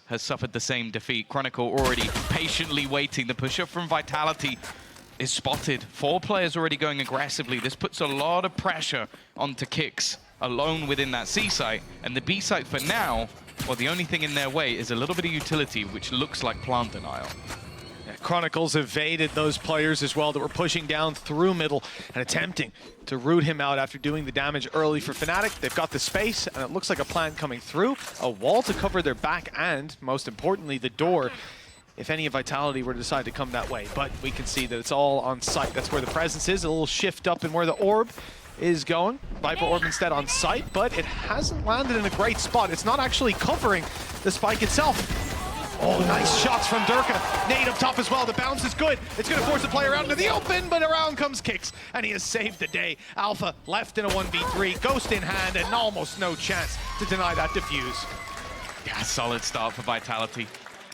has suffered the same defeat. Chronicle already patiently waiting. The push-up from Vitality is spotted. 4 players already going aggressively. This puts a lot of pressure onto Kicks alone within that C site. And the B site for now, well, the only thing in their way is a little bit of utility, which looks like plant denial. Yeah, Chronicles evaded those players as well that were pushing down through middle and attempting to root him out after doing the damage early for Fnatic. They've got the space, and it looks like a plant coming through, a wall to cover their back, and most importantly, the door if any Vitality were to decide to come that way. But we can see that it's all on site. That's where the presence is, a little shift up in where the orb is going. Viper orb instead on site, but it hasn't landed in a great spot. It's not actually covering the spike itself. Oh, nice shots from Durka. Nade up top as well. The bounce is good. It's going to force the player out into the open, but around comes Kicks, and he has saved the day. Alpha left in a 1v3, Ghost in hand, and almost no chance to deny that defuse. Yeah, solid start for Vitality.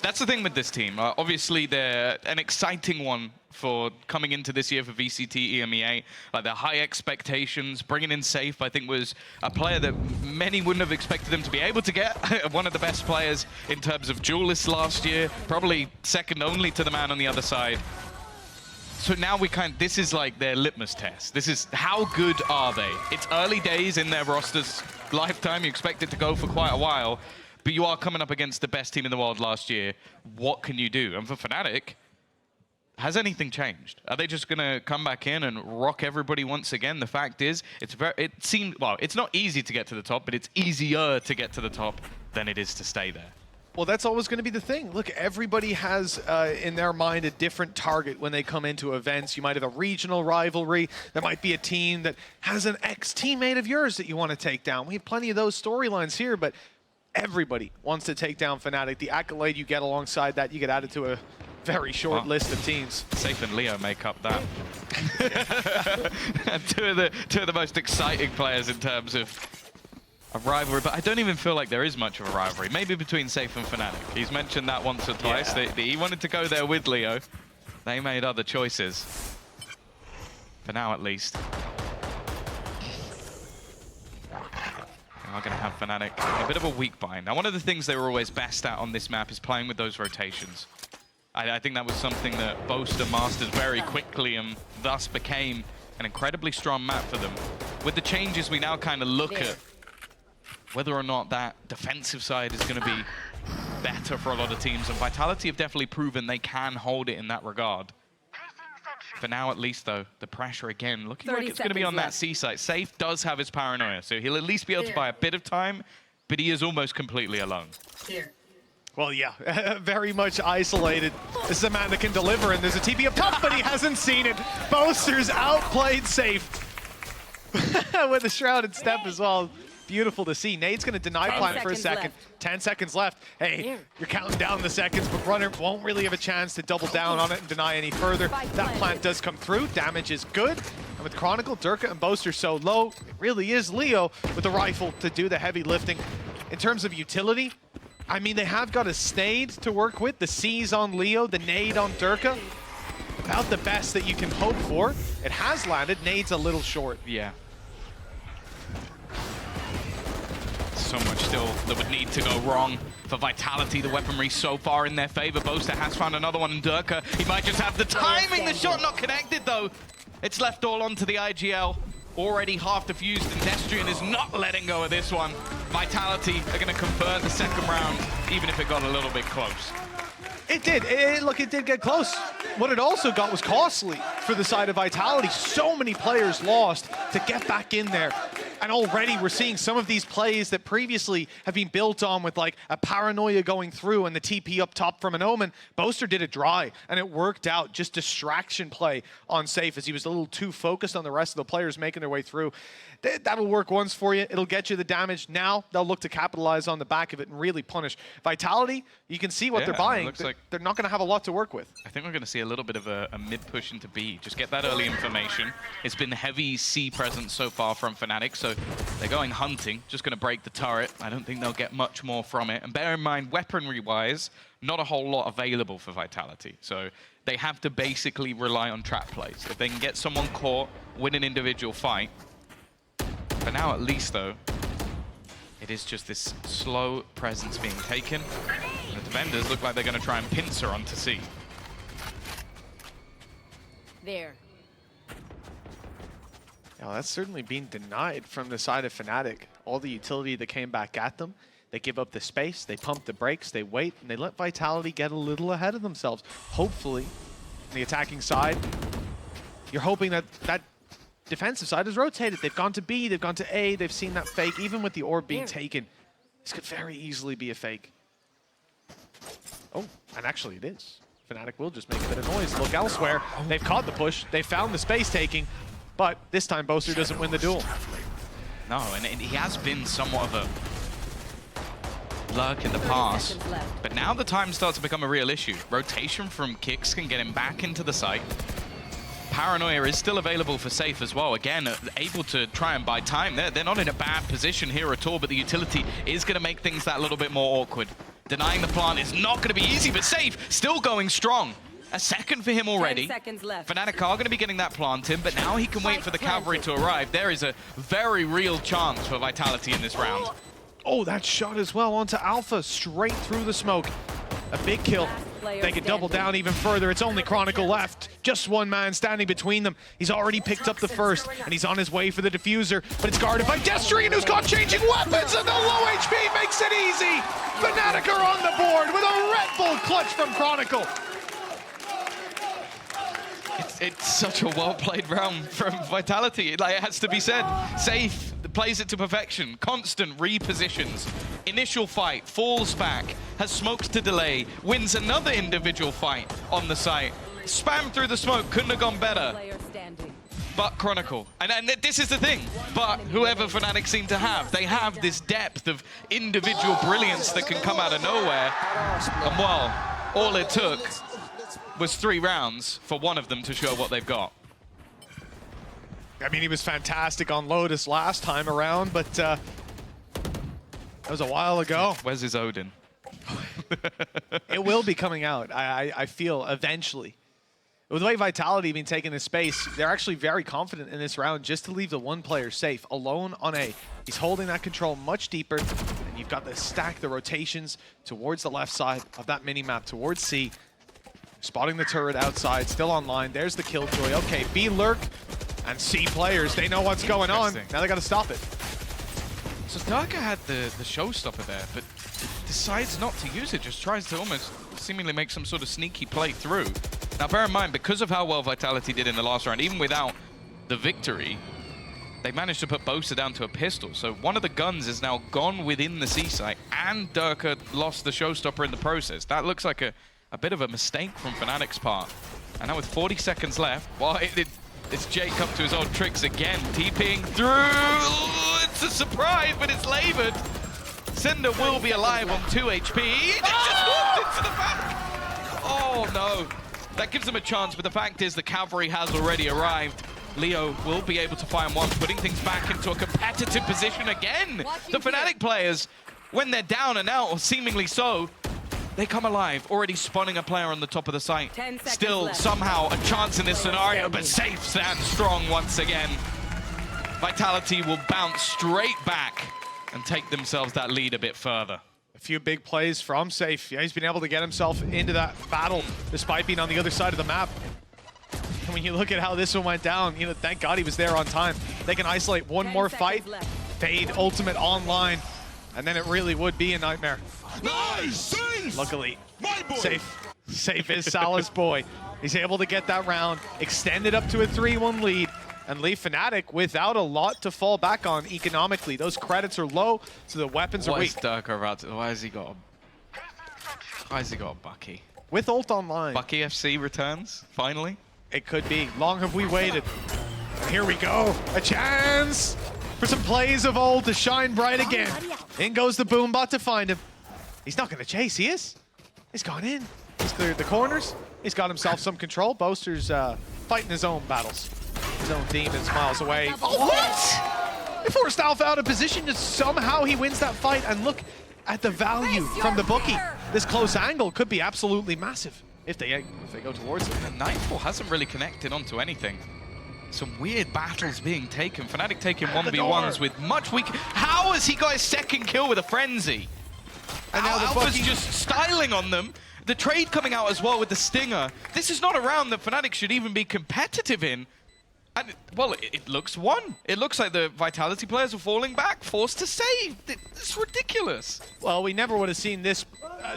That's the thing with this team. Obviously, they're an exciting one for coming into this year for VCT, EMEA. Like, their high expectations, bringing in Safe, I think, was a player that many wouldn't have expected them to be able to get. One of the best players in terms of duelists last year, probably second only to the man on the other side. So now this is like their litmus test. This is how good are they? It's early days in their roster's lifetime. You expect it to go for quite a while. But you are coming up against the best team in the world last year. What can you do? And for Fnatic, has anything changed? Are they just going to come back in and rock everybody once again? The fact is, it's not easy to get to the top, but it's easier to get to the top than it is to stay there. Well, that's always going to be the thing. Look, everybody has in their mind a different target when they come into events. You might have a regional rivalry. There might be a team that has an ex-teammate of yours that you want to take down. We have plenty of those storylines here, but everybody wants to take down Fnatic. The accolade you get alongside that, you get added to a very short list of teams. Safe and Leo make up that. two of the most exciting players in terms of a rivalry, but I don't even feel like there is much of a rivalry. Maybe between Safe and Fnatic. He's mentioned that once or twice. Yeah. He wanted to go there with Leo. They made other choices. For now, at least. Are going to have Fnatic a bit of a weak bind. Now, one of the things they were always best at on this map is playing with those rotations. I think that was something that Boaster mastered very quickly and thus became an incredibly strong map for them. With the changes, we now kind of look at whether or not that defensive side is going to be better for a lot of teams, and Vitality have definitely proven they can hold it in that regard. For now, at least, though, the pressure again looking like it's going to be on that C site. Safe does have his paranoia, so he'll at least be able to buy a bit of time, but he is almost completely alone. Well, yeah, very much isolated. This is a man that can deliver, and there's a TP up top, but he hasn't seen it. Boaster's outplayed Safe with a shrouded step as well. Beautiful to see. Nade's going to deny plant for a second. 10 seconds left. Hey, you're counting down the seconds, but Runner won't really have a chance to double down on it and deny any further. That plant does come through. Damage is good. And with Chronicle, Durka, and Boaster so low, it really is Leo with the rifle to do the heavy lifting. In terms of utility, I mean, they have got a Snade to work with. The C's on Leo, the Nade on Durka. About the best that you can hope for. It has landed. Nade's a little short. Yeah. So much still that would need to go wrong for Vitality. The weaponry so far in their favor. Boaster has found another one in Durka. He might just have the timing. The shot not connected, though. It's left all onto the IGL. Already half defused, and Destrian is not letting go of this one. Vitality are going to convert the second round, even if it got a little bit close. It did. Look, it did get close. What it also got was costly for the side of Vitality. So many players lost to get back in there. And already we're seeing some of these plays that previously have been built on with like a paranoia going through and the TP up top from an Omen. Boaster did it dry, and it worked out. Just distraction play on Safe as he was a little too focused on the rest of the players making their way through. That'll work once for you. It'll get you the damage. Now they'll look to capitalize on the back of it and really punish. Vitality, you can see what they're buying. They're not going to have a lot to work with. I think we're going to see a little bit of a mid-push into B. Just get that early information. It's been heavy C presence so far from Fnatic, so they're going hunting. Just going to break the turret. I don't think they'll get much more from it. And bear in mind, weaponry-wise, not a whole lot available for Vitality. So they have to basically rely on trap plays. If they can get someone caught, win an individual fight. For now, at least, though, it is just this slow presence being taken. And the Defenders look like they're going to try and pincer onto C. There. Now, that's certainly being denied from the side of Fnatic. All the utility that came back at them, they give up the space, they pump the brakes, they wait, and they let Vitality get a little ahead of themselves. Hopefully, on the attacking side, you're hoping that that defensive side is rotated. They've gone to B, they've gone to A, they've seen that fake. Even with the orb being taken, this could very easily be a fake. Oh, and actually it is. Fnatic will just make a bit of noise. Look elsewhere. They've caught the push. They found the space taking, but this time Boaster doesn't win the duel. No, and he has been somewhat of a lurk in the past. But now the time starts to become a real issue. Rotation from Kicks can get him back into the site. Paranoia is still available for Safe as well. Again, able to try and buy time. They're not in a bad position here at all, but the utility is going to make things that little bit more awkward. Denying the plant is not going to be easy, but Safe still going strong. A second for him already. 10 seconds left. Fnatic are going to be getting that plant in, but now he can wait for the cavalry to arrive. There is a very real chance for Vitality in this round. Oh, that shot as well onto Alpha, straight through the smoke. A big kill. They can double down even further. It's only Chronicle left. Just one man standing between them. He's already picked up the first, and he's on his way for the diffuser, but it's guarded by Destrian, who's got changing weapons, and the low HP makes it easy. Fnatic are on the board with a Red Bull clutch from Chronicle. It's such a well-played round from Vitality. Like, it has to be said. Safe plays it to perfection. Constant repositions. Initial fight, falls back, has smokes to delay, wins another individual fight on the site. Spam through the smoke, couldn't have gone better. But Chronicle, and this is the thing, but whoever Fnatic seem to have, they have this depth of individual brilliance that can come out of nowhere. And well, all it took was 3 rounds for one of them to show what they've got. I mean, he was fantastic on Lotus last time around, but that was a while ago. Where's his Odin? It will be coming out, I feel, eventually. With the way Vitality have been taking this space, they're actually very confident in this round just to leave the one player safe, alone on A. He's holding that control much deeper, and you've got to stack the rotations towards the left side of that mini-map, towards C. Spotting the turret outside, still online. There's the Killjoy. Okay, B lurk and C players, they know what's going on. Now they got to stop it. So Darker had the showstopper there, but decides not to use it, just tries to almost seemingly make some sort of sneaky play through. Now bear in mind, because of how well Vitality did in the last round, even without the victory, they managed to put Boaster down to a pistol. So one of the guns is now gone within the C site, and Darker lost the showstopper in the process. That looks like a bit of a mistake from Fnatic's part. And now with 40 seconds left, well, it's Jake up to his old tricks again, TPing through. It's a surprise, but it's labored. Cinder will be alive on 2 HP. They just walked into the back. Oh no, that gives them a chance, but the fact is the cavalry has already arrived. Leo will be able to find one, putting things back into a competitive position again. The Fnatic players, when they're down and out, or seemingly so, they come alive, already spawning a player on the top of the site. Still, left. Somehow, a chance in this scenario, but Safe stands strong once again. Vitality will bounce straight back and take themselves that lead a bit further. A few big plays from Safe. Yeah, he's been able to get himself into that battle despite being on the other side of the map. And when you look at how this one went down, you know, thank God he was there on time. They can isolate one more fight, fade ultimate online, and then it really would be a nightmare. Nice! Luckily, Safe is Salah's boy. He's able to get that round, extend it up to a 3-1 lead, and leave Fnatic without a lot to fall back on economically. Those credits are low, so the weapons are weak. What is Darker about to... Why has he got a Bucky? With ult online. Bucky FC returns, finally? It could be. Long have we waited. And here we go. A chance for some plays of old to shine bright again. In goes the Boombot to find him. He's not going to chase, he is. He's gone in. He's cleared the corners. He's got himself some control. Boaster's fighting his own battles. His own demons miles away. Oh, what? They forced Alpha out of position, just somehow he wins that fight. And look at the value from the bookie. This close angle could be absolutely massive if they go towards it. And Nightfall hasn't really connected onto anything. Some weird battles being taken. Fnatic taking 1v1s with much weak... How has he got his second kill with a frenzy? And now the Alpha's Bucky just styling on them. The trade coming out as well with the Stinger. This is not a round that Fnatic should even be competitive in. And, well, it looks won. It looks like the Vitality players are falling back, forced to save. It's ridiculous. Well, we never would have seen this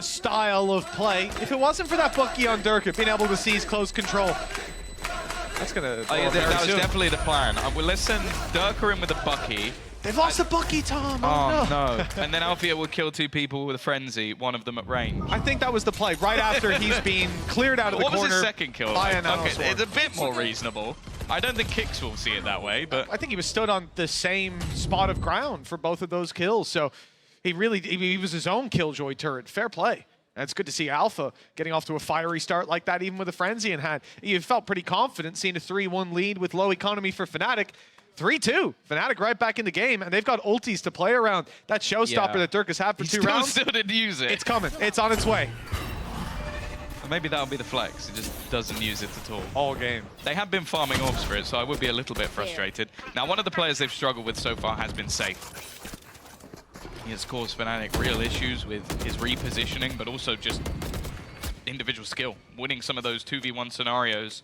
style of play if it wasn't for that Bucky on Durka being able to seize close control. That's gonna. Oh, yeah, that was definitely the plan. We'll listen Durka in with the Bucky. They've lost the Bucky, Tom. Oh, no. no. And then Alfia will kill 2 people with a frenzy, one of them at range. I think that was the play right after he's been cleared out of the corner. What was his second kill? By an Okay, it's a bit more reasonable. I don't think Kicks will see it that way, but I think he was stood on the same spot of ground for both of those kills. So he was his own Killjoy turret. Fair play. And it's good to see Alpha getting off to a fiery start like that, even with a frenzy in hand. You felt pretty confident seeing a 3-1 lead with low economy for Fnatic. 3-2. Fnatic right back in the game, and they've got ultis to play around. That showstopper that Dirk has had for 2 rounds. Still didn't use it. It's coming. It's on its way. Maybe that'll be the flex. He just doesn't use it at all. All game. They have been farming orbs for it, so I would be a little bit frustrated. Now, one of the players they've struggled with so far has been Safe. He has caused Fnatic real issues with his repositioning, but also just individual skill, winning some of those 2v1 scenarios.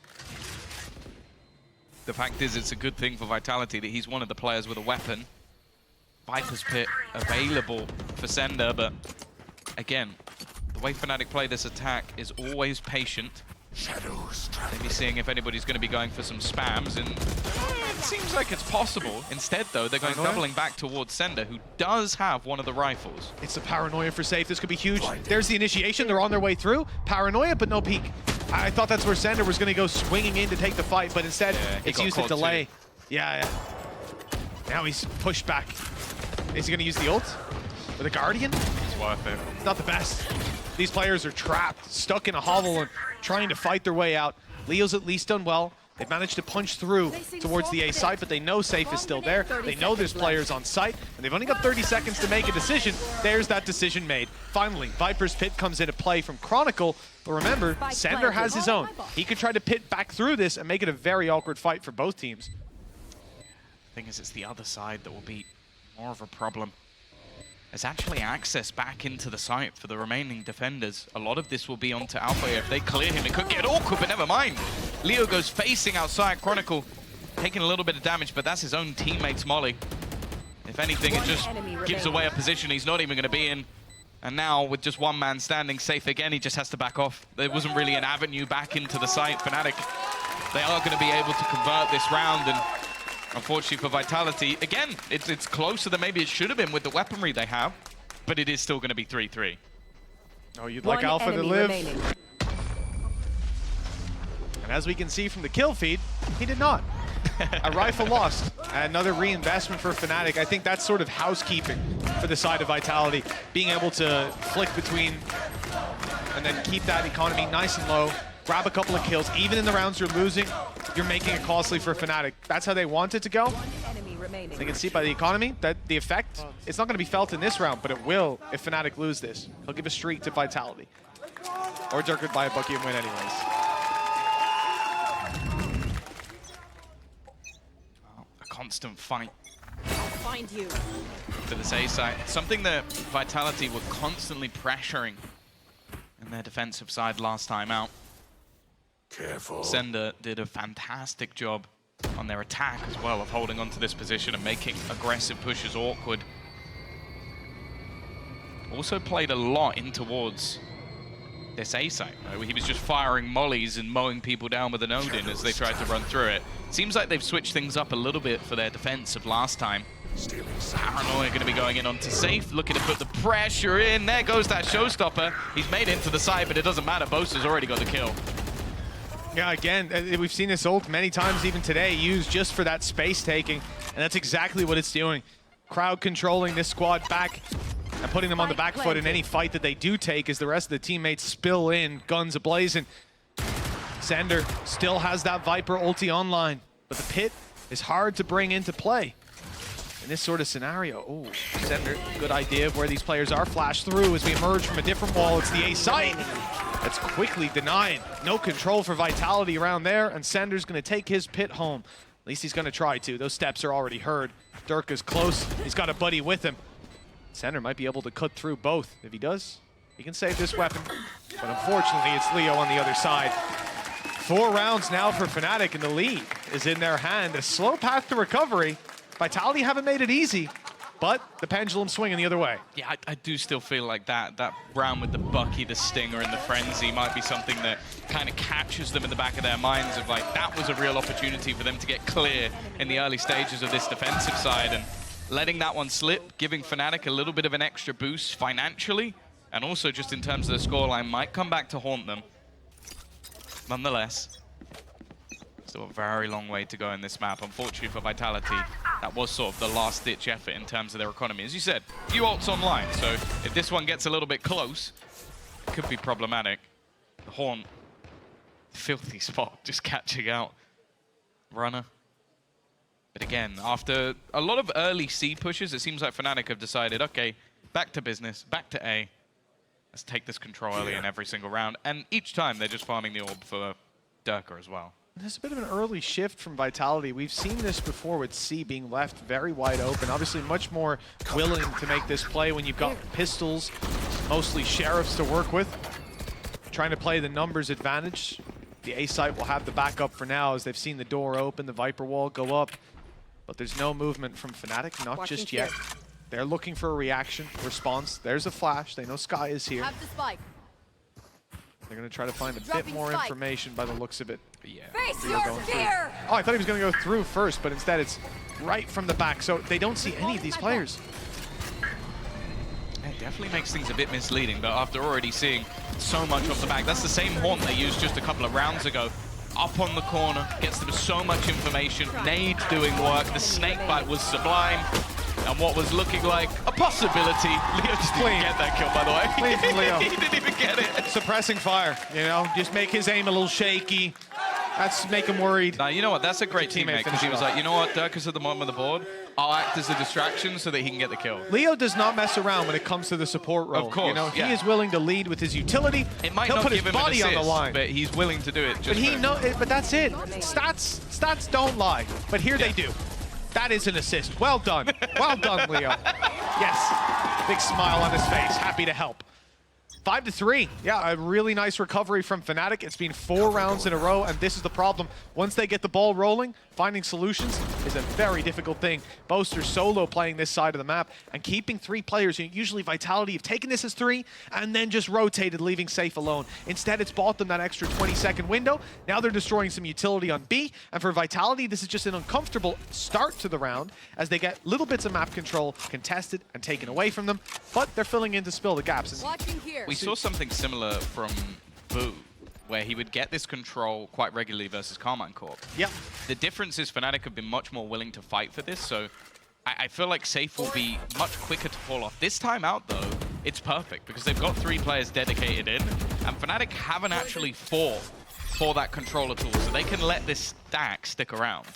The fact is, it's a good thing for Vitality that he's one of the players with a weapon. Viper's Pit available for Sender, but again, the way Fnatic play this attack is always patient. Maybe seeing if anybody's going to be going for some spams, and it seems like it's possible. Instead, though, they're going doubling back towards Sender, who does have one of the rifles. It's the paranoia for Safe. This could be huge. There's the initiation. They're on their way through. Paranoia, but no peek. I thought that's where Sender was going to go swinging in to take the fight, but instead, it's used a delay. Yeah. Now he's pushed back. Is he going to use the ult? With a Guardian? It's worth it. It's not the best. These players are trapped, stuck in a hovel, and trying to fight their way out. Leo's at least done well. They've managed to punch through towards the A site, but they know Safe is still there. They know there's players on site, and they've only got 30 seconds to make a decision. There's that decision made. Finally, Viper's Pit comes into play from Chronicle, but remember, Sender has his own. He could try to pit back through this and make it a very awkward fight for both teams. The thing is, it's the other side that will be more of a problem. There's actually access back into the site for the remaining defenders. A lot of this will be onto Alpha. If they clear him, it could get awkward, but never mind. Leo goes facing outside. Chronicle taking a little bit of damage, but that's his own teammate's molly. If anything, it just gives away a position he's not even going to be in. And now, with just one man standing Safe again, he just has to back off. There wasn't really an avenue back into the site. Fnatic, they are going to be able to convert this round, and unfortunately for Vitality, again, it's closer than maybe it should have been with the weaponry they have, but it is still going to be 3-3. Oh, you'd like Alpha to live. And as we can see from the kill feed, he did not. A rifle lost. Another reinvestment for Fnatic. I think that's sort of housekeeping for the side of Vitality. Being able to flick between and then keep that economy nice and low. Grab a couple of kills. Even in the rounds you're losing, you're making it costly for Fnatic. That's how they want it to go. They can see by the economy that the effect, it's not going to be felt in this round, but it will if Fnatic lose this. He'll give a streak to Vitality. Or Dirk could buy a Bucky and win anyways. A constant fight. I'll find you. To this A side. Something that Vitality were constantly pressuring in their defensive side last time out. Careful. Sender did a fantastic job on their attack as well of holding onto this position and making aggressive pushes awkward. Also played a lot in towards this A site. He was just firing mollies and mowing people down with an Odin as they tried to run through it. Seems like they've switched things up a little bit for their defense of last time. Paranoia going to be going in onto Safe, looking to put the pressure in. There goes that showstopper. He's made it into the side, but it doesn't matter. Bosa's already got the kill. Yeah, again, we've seen this ult many times even today used just for that space taking, and that's exactly what it's doing. Crowd controlling this squad back and putting them on the back foot in any fight that they do take as the rest of the teammates spill in, guns ablazing. Sender still has that Viper ulti online, but the pit is hard to bring into play in this sort of scenario. Oh, Sender, good idea of where these players are. Flash through as we emerge from a different wall. It's the A site. That's quickly denied. No control for Vitality around there, and Sender's going to take his pit home. At least he's going to try to. Those steps are already heard. Dirk is close. He's got a buddy with him. Center might be able to cut through both. If he does, he can save this weapon. But unfortunately, it's Leo on the other side. 4 rounds now for Fnatic, and the lead is in their hand. A slow path to recovery. Vitality haven't made it easy, but the pendulum swinging the other way. Yeah, I do still feel like that round with the Bucky, the Stinger, and the Frenzy might be something that kind of catches them in the back of their minds of like, that was a real opportunity for them to get clear in the early stages of this defensive side, and letting that one slip, giving Fnatic a little bit of an extra boost financially, and also just in terms of the scoreline, might come back to haunt them. Nonetheless, still a very long way to go in this map. Unfortunately for Vitality, that was sort of the last-ditch effort in terms of their economy. As you said, few ults online, so if this one gets a little bit close, it could be problematic. The Haunt, filthy spot, just catching out Runner. But again, after a lot of early C pushes, it seems like Fnatic have decided, okay, back to business, back to A. Let's take this control early in every single round. And each time, they're just farming the orb for Durka as well. There's a bit of an early shift from Vitality. We've seen this before with C being left very wide open. Obviously much more willing to make this play when you've got pistols, mostly sheriffs to work with. Trying to play the numbers advantage. The A site will have the backup for now as they've seen the door open, the Viper wall go up. But there's no movement from Fnatic, not just yet. They're looking for a reaction, response. There's a flash. They know Sky is here. Have the spike. They're going to try to find a bit more information by the looks of it. Yeah. Face your fear! Oh, I thought he was going to go through first, but instead it's right from the back. So they don't see any of these players. It definitely makes things a bit misleading, but after already seeing so much off the back, that's the same Haunt they used just a couple of rounds ago. Up on the corner, gets them so much information. Nade doing work. The snake bite was sublime. And what was looking like a possibility. Leo just didn't get that kill, by the way. Clean from Leo. He didn't even get it. Suppressing fire, you know, just make his aim a little shaky. That's make him worried. Now, you know what? That's a great teammate because he was like, you know what? Durka's at the bottom of the board. I'll act as a distraction so that he can get the kill. Leo does not mess around when it comes to the support role. Of course, you know, he is willing to lead with his utility. It might He'll not put give his him body an on assist, the line, but he's willing to do it. Just but that's it. Stats don't lie, but here they do. That is an assist. Well done. Well done, Leo. Yes. Big smile on his face. Happy to help. 5-3. Yeah, a really nice recovery from Fnatic. It's been 4 rounds in a row, and this is the problem. Once they get the ball rolling, finding solutions is a very difficult thing. Boaster solo playing this side of the map and keeping 3 players. Usually Vitality have taken this as 3 and then just rotated, leaving Safe alone. Instead, it's bought them that extra 20-second window. Now they're destroying some utility on B, and for Vitality, this is just an uncomfortable start to the round as they get little bits of map control contested and taken away from them, but they're filling in to spill the gaps. Watching here. We saw something similar from Boo, where he would get this control quite regularly versus Carmine Corp. Yep. The difference is Fnatic have been much more willing to fight for this, so I feel like Safe will be much quicker to fall off. This time out, though, it's perfect because they've got 3 players dedicated in, and Fnatic haven't actually fought for that controller tool, so they can let this stack stick around.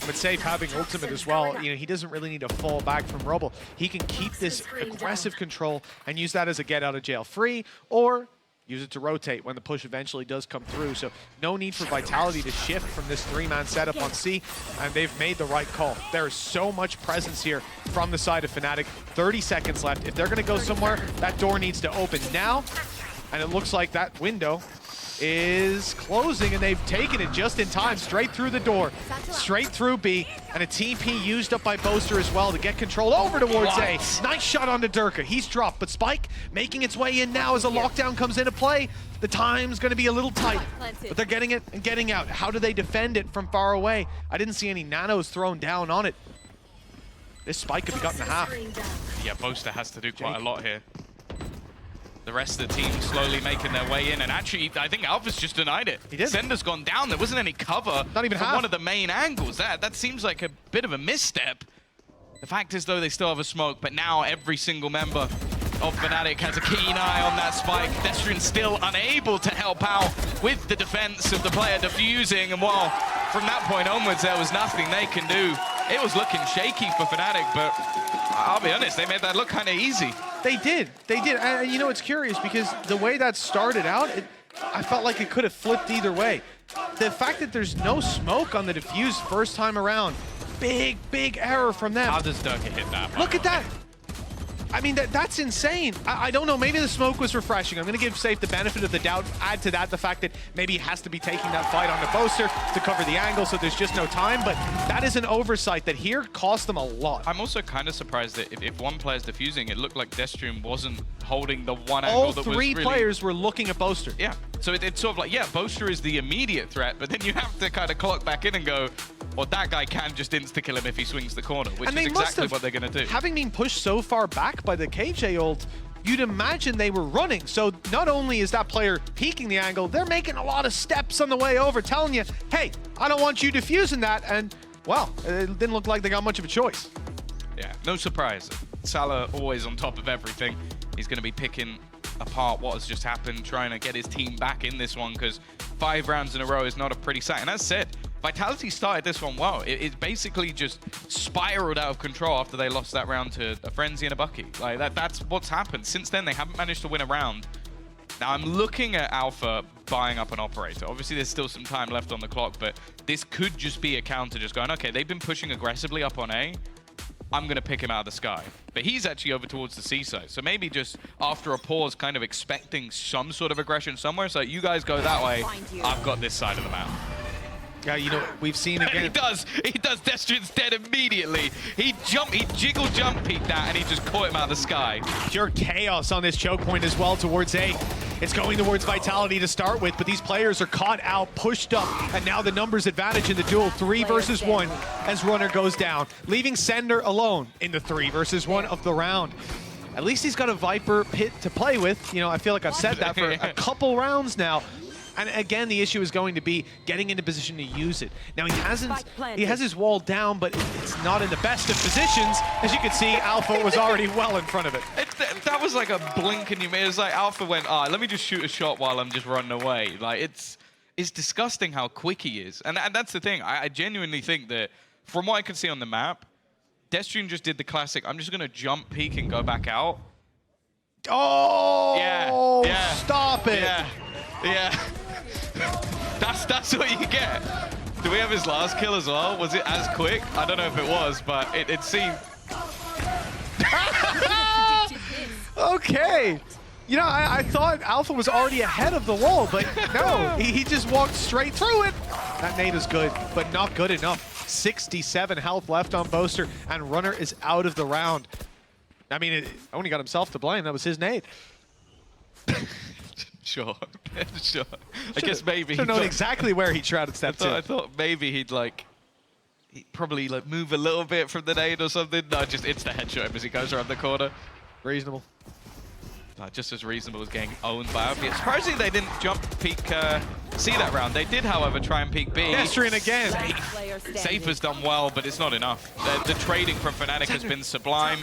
But Safe having ultimate as well, you know, he doesn't really need to fall back from Rubble. He can keep this aggressive control and use that as a get out of jail free, or use it to rotate when the push eventually does come through. So no need for Vitality to shift from this 3-man setup on C, and they've made the right call. There is so much presence here from the side of Fnatic. 30 seconds left. If they're going to go somewhere, that door needs to open now, and it looks like that window is closing, and they've taken it just in time, straight through the door, straight through B, and a TP used up by Boaster as well to get control over towards A. Nice shot onto Durka. He's dropped, but Spike making its way in now as a lockdown comes into play. The time's going to be a little tight, but they're getting it and getting out. How do they defend it from far away? I didn't see any nanos thrown down on it. This Spike could be cut in half. Yeah, Boaster has to do quite a lot here. The rest of the team slowly making their way in, and actually, I think Alpha's just denied it. He did. Sender's gone down. There wasn't any cover. Not even from half. one of the main angles. That seems like a bit of a misstep. The fact is, though, they still have a smoke, but now every single member of Fnatic has a keen eye on that Spike. Destrin still unable to help out with the defense of the player defusing, and while from that point onwards there was nothing they can do, it was looking shaky for Fnatic, but I'll be honest, they made that look kind of easy. They did. And you know, it's curious because the way that started out, I felt like it could have flipped either way. The fact that there's no smoke on the defuse first time around, big error from them. How does Durka hit that? Look at that. I mean, that's insane. I don't know. Maybe the smoke was refreshing. I'm going to give Safe the benefit of the doubt. Add to that the fact that maybe he has to be taking that fight on the Boaster to cover the angle, so there's just no time. But that is an oversight that here cost them a lot. I'm also kind of surprised that if one player's defusing, it looked like Deathstream wasn't holding the one angle that was All three players were looking at Boaster. Yeah, so it's sort of like, yeah, Boaster is the immediate threat, but then you have to kind of clock back in and go, well, that guy can just insta-kill him if he swings the corner, which is exactly what they're going to do. Having been pushed so far back by the KJ ult, you'd imagine they were running. So not only is that player peeking the angle, they're making a lot of steps on the way over, telling you, hey, I don't want you defusing that. And, well, it didn't look like they got much of a choice. Yeah, no surprise. Salah always on top of everything. He's going to be picking apart what has just happened, trying to get his team back in this one, because 5 rounds in a row is not a pretty sight. And as said, Vitality started this one well. It basically just spiraled out of control after they lost that round to a Frenzy and a Bucky. Like that's what's happened. Since then, they haven't managed to win a round. Now, I'm looking at Alpha buying up an operator. Obviously, there's still some time left on the clock, but this could just be a counter just going, okay, they've been pushing aggressively up on A. I'm going to pick him out of the sky. But he's actually over towards the C side. So maybe just after a pause, kind of expecting some sort of aggression somewhere. So you guys go that way. I've got this side of the map. Yeah, you know, we've seen again. He does. Deathstream's dead immediately. He jiggle jump peeked that, and he just caught him out of the sky. Pure chaos on this choke point as well towards A. It's going towards Vitality to start with, but these players are caught out, pushed up, and now the numbers advantage in the duel, 3 versus 1, as Runner goes down, leaving Sender alone in the 3 versus 1 of the round. At least he's got a Viper pit to play with. You know, I feel like I've said that for a couple rounds now. And again, the issue is going to be getting into position to use it. Now, he has his wall down, but it's not in the best of positions. As you can see, Alpha was already well in front of it. That was like a blink and you made it. Was like Alpha went, let me just shoot a shot while I'm just running away. Like, it's disgusting how quick he is. And that's the thing. I genuinely think that from what I can see on the map, Deathstream just did the classic, I'm just going to jump, peek, and go back out. Oh, yeah. Stop it. Yeah. That's what you get. Do we have his last kill as well? Was it as quick? I don't know if it was, but it seemed... Okay. You know, I thought Alpha was already ahead of the wall, but no, he just walked straight through it. That nade is good, but not good enough. 67 health left on Boaster, and Runner is out of the round. I mean, it only got himself to blame. That was his nade. Sure. Sure. I guess maybe he known exactly where he shrouded steps in. I thought maybe he'd probably move a little bit from the nade or something. No, just it's the headshot as he goes around the corner. Reasonable. Just as reasonable as getting owned by Alpha. Surprisingly, they didn't jump peek C that round. They did, however, try and peek B. Deathstream again. Safe has done well, but it's not enough. The trading from Fnatic has been sublime,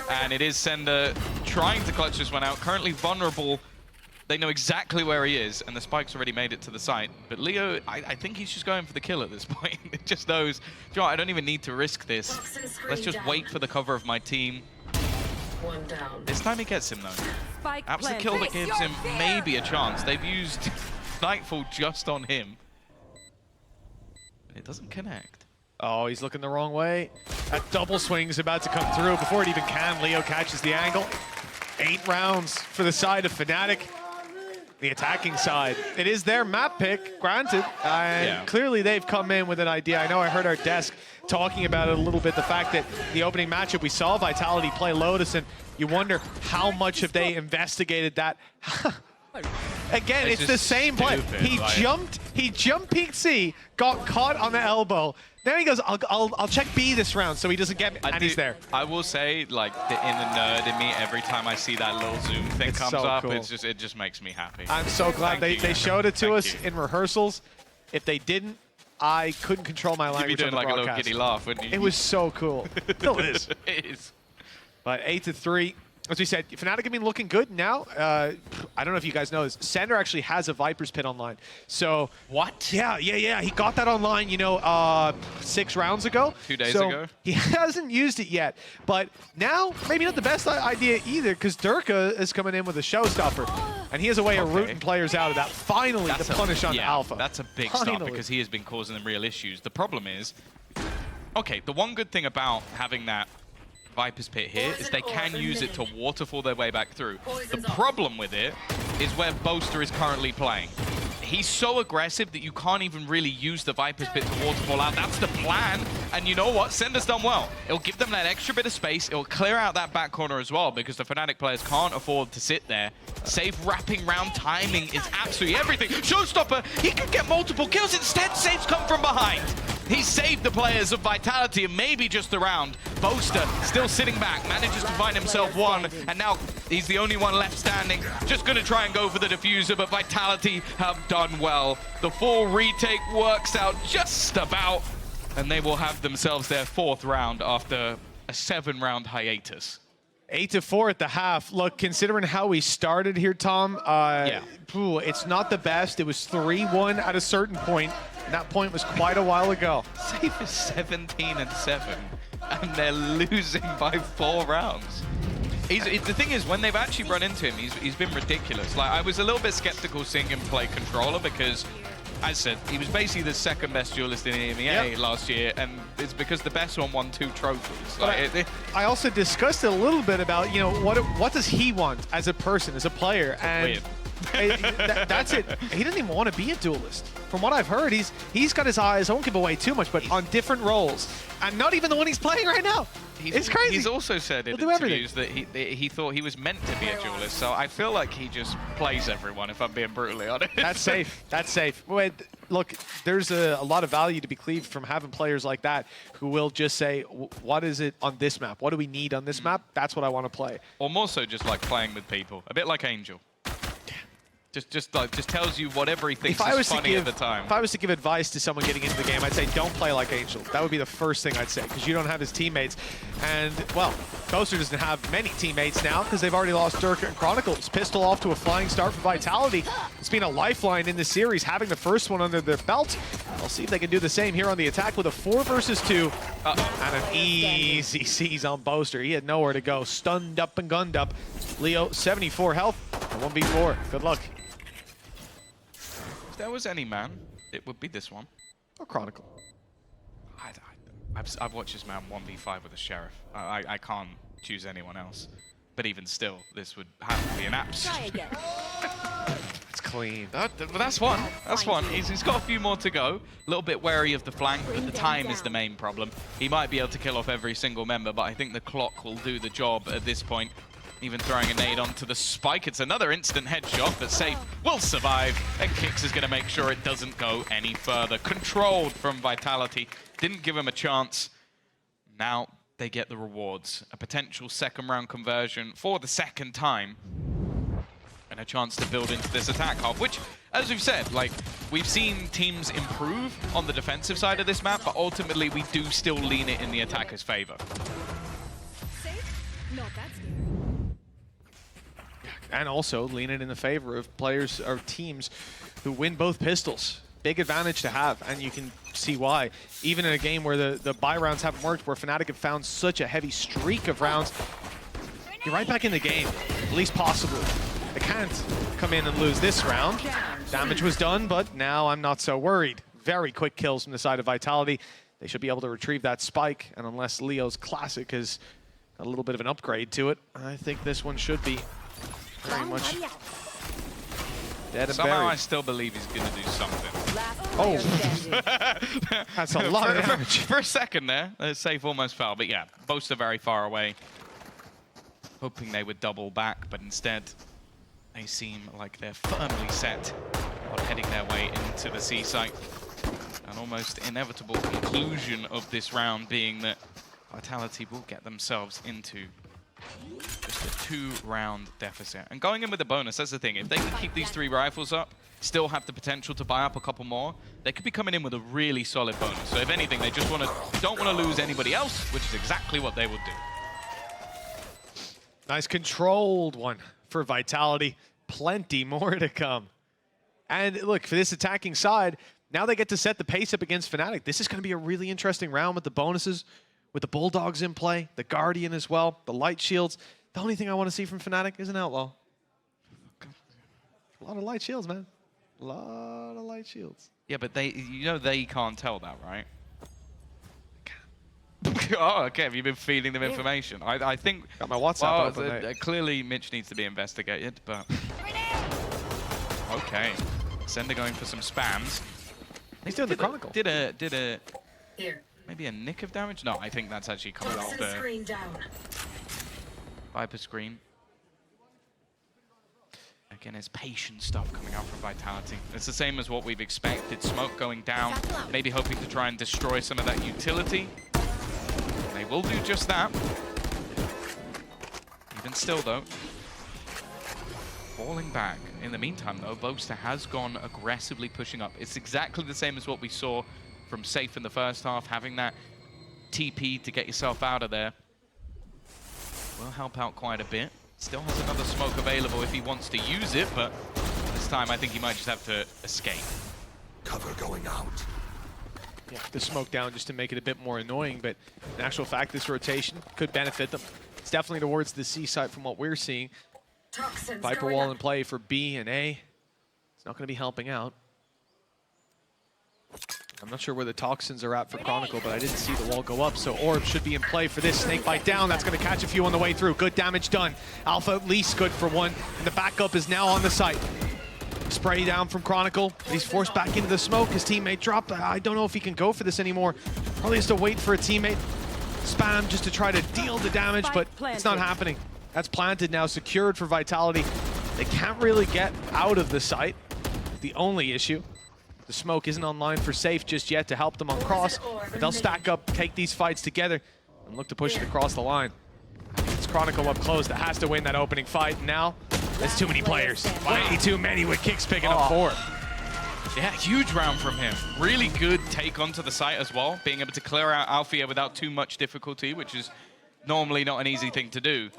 and it is Sender trying to clutch this one out. Currently vulnerable. They know exactly where he is, and the spike's already made it to the site. But Leo, I think he's just going for the kill at this point. It just knows, you know, I don't even need to risk this. Let's just wait for the cover of my team. This time he gets him, though. That's the kill that gives him maybe a chance. They've used Nightfall just on him. And it doesn't connect. Oh, he's looking the wrong way. That double swing is about to come through. Before it even can, Leo catches the angle. 8 rounds for the side of Fnatic. The attacking side. It is their map pick, granted, and clearly they've come in with an idea. I know I heard our desk talking about it a little bit, the fact that the opening matchup we saw Vitality play Lotus, and you wonder how much have they investigated that. Again, it's the same play. He jumped peeked C, got caught on the elbow. Then he goes, I'll check B this round so he doesn't get me, and he's there. I will say, like, in the nerd in me, every time I see that little zoom thing comes up, cool. It just makes me happy. I'm so glad they showed it to us in rehearsals. If they didn't, I couldn't control my language. You'd be doing on the like a little giddy laugh, wouldn't you? It was so cool. Still is. It is. But 8-3. As we said, Fnatic have been looking good now. I don't know if you guys know this. Sender actually has a Viper's Pit online. So what? Yeah. He got that online, you know, 6 rounds ago. 2 days ago. He hasn't used it yet. But now, maybe not the best idea either, because Durka is coming in with a showstopper. And he has a way of rooting players out of that. Finally, the punish on Alpha. That's a big stop because he has been causing them real issues. The problem is, okay, the one good thing about having that Viper's Pit here is they can use it to waterfall their way back through. The problem with it is where Boaster is currently playing. He's so aggressive that you can't even really use the Viper's Pit to waterfall out. That's the plan. And you know what? Sender's done well. It'll give them that extra bit of space. It'll clear out that back corner as well because the Fnatic players can't afford to sit there. Save wrapping round timing is absolutely everything. Showstopper, he could get multiple kills. Instead, saves come from behind. He saved the players of Vitality and maybe just the round. Boaster still sitting back, manages to find himself one, and now he's the only one left standing. Just going to try and go for the diffuser, but Vitality have done well. The full retake works out just about, and they will have themselves their 4th round after a 7-round hiatus. 8-4 at the half. Look, considering how we started here, Tom, it's not the best. It was 3-1 at a certain point, and that point was quite a while ago. Safe is 17-7, and they're losing by 4 rounds. The thing is, when they've actually run into him, he's been ridiculous. Like, I was a little bit skeptical seeing him play controller because, as I said, he was basically the 2nd best duelist in EMEA last year, and it's because the best one won 2 trophies. Like, I also discussed a little bit about, you know, what does he want as a person, as a player, and that's it. He doesn't even want to be a duelist. From what I've heard, he's got his eyes, I won't give away too much, but on different roles, and not even the one he's playing right now. It's crazy. He's also said in interviews that he thought he was meant to be a duelist, so I feel like he just plays everyone, if I'm being brutally honest. That's safe. That's safe. Wait, look, there's a lot of value to be cleaved from having players like that who will just say, what is it on this map? What do we need on this map? That's what I want to play. Or more so just like playing with people. A bit like Angel. Just tells you whatever he thinks is funny at the time. If I was to give advice to someone getting into the game, I'd say don't play like Angel. That would be the first thing I'd say, because you don't have his teammates. And, well, Boaster doesn't have many teammates now because they've already lost Dirk and Chronicles. Pistol off to a flying start for Vitality. It's been a lifeline in the series, having the first one under their belt. I'll see if they can do the same here on the attack with a 4 versus 2. And an easy seize on Boaster. He had nowhere to go. Stunned up and gunned up. Leo, 74 health, 1v4. Good luck. If there was any man, it would be this one. Or Chronicle. I've watched this man 1v5 with a Sheriff. I can't choose anyone else. But even still, this would have to be an absolute... It's clean. That's one. That's one. He's got a few more to go. A little bit wary of the flank, but the time is the main problem. He might be able to kill off every single member, but I think the clock will do the job at this point. Even throwing a nade onto the spike. It's another instant headshot, but Safe will survive. And Kicks is going to make sure it doesn't go any further. Controlled from Vitality. Didn't give him a chance. Now they get the rewards. A potential 2nd round conversion for the 2nd time. And a chance to build into this attack half, which, as we've said, like, we've seen teams improve on the defensive side of this map, but ultimately we do still lean it in the attacker's favor. Not that scary. And also lean it in the favor of players or teams who win both pistols. Big advantage to have, and you can see why. Even in a game where the buy rounds haven't worked, where Fnatic have found such a heavy streak of rounds, you're right back in the game, at least possibly. They can't come in and lose this round. Damage was done, but now I'm not so worried. Very quick kills from the side of Vitality. They should be able to retrieve that spike, and unless Leo's Classic has got a little bit of an upgrade to it, I think this one should be very much dead and Somehow buried. I still believe he's going to do something. Oh, that's a lot of damage. For a second there, Safe almost fell. But yeah, Boaster very far away. Hoping they would double back, but instead they seem like they're firmly set on heading their way into the C site. An almost inevitable conclusion of this round being that Vitality will get themselves into just a 2-round deficit. And going in with a bonus, that's the thing. If they can keep these 3 rifles up, still have the potential to buy up a couple more, they could be coming in with a really solid bonus. So if anything, they just don't want to lose anybody else, which is exactly what they would do. Nice controlled one for Vitality. Plenty more to come. And look, for this attacking side, now they get to set the pace up against Fnatic. This is going to be a really interesting round with the bonuses, with the Bulldogs in play, the Guardian as well, the Light Shields. The only thing I want to see from Fnatic is an Outlaw. A lot of Light Shields, man. A lot of Light Shields. Yeah, but they can't tell that, right? Oh, okay. Have you been feeding them information? I think... Got my WhatsApp well, open, mate. clearly, Mitch needs to be investigated, but... Okay. Sender going for some spams. He's doing the Chronicle. Did a... Here. Maybe a nick of damage? No, I think that's actually coming off Toxin the screen down. Viper screen. Again, it's patient stuff coming out from Vitality. It's the same as what we've expected. Smoke going down, maybe hoping to try and destroy some of that utility. They will do just that. Even still, though, falling back. In the meantime, though, Boaster has gone aggressively pushing up. It's exactly the same as what we saw from Safe in the first half. Having that TP to get yourself out of there will help out quite a bit. Still has another smoke available if he wants to use it, but this time I think he might just have to escape. Cover going out. Yeah, the smoke down just to make it a bit more annoying, but in actual fact, this rotation could benefit them. It's definitely towards the C side from what we're seeing. Toxins Viper going wall up. in play for B and A. It's not going to be helping out. I'm not sure where the toxins are at for Chronicle, but I didn't see the wall go up, so Orb should be in play for this. Snake bite down, that's going to catch a few on the way through. Good damage done. Alpha at least good for one, and the backup is now on the site. Spray down from Chronicle. He's forced back into the smoke. His teammate dropped. I don't know if he can go for this anymore. Probably has to wait for a teammate. Spam just to try to deal the damage, but it's not happening. That's planted now, secured for Vitality. They can't really get out of the site. The only issue. The smoke isn't online for Safe just yet to help them on cross, but they'll stack up, take these fights together, and look to push it across the line. It's Chronicle up close that has to win that opening fight. And now, there's too many players. Way too many with Kicks picking up 4. Yeah, huge round from him. Really good take onto the site as well, being able to clear out Alfia without too much difficulty, which is normally not an easy thing to do.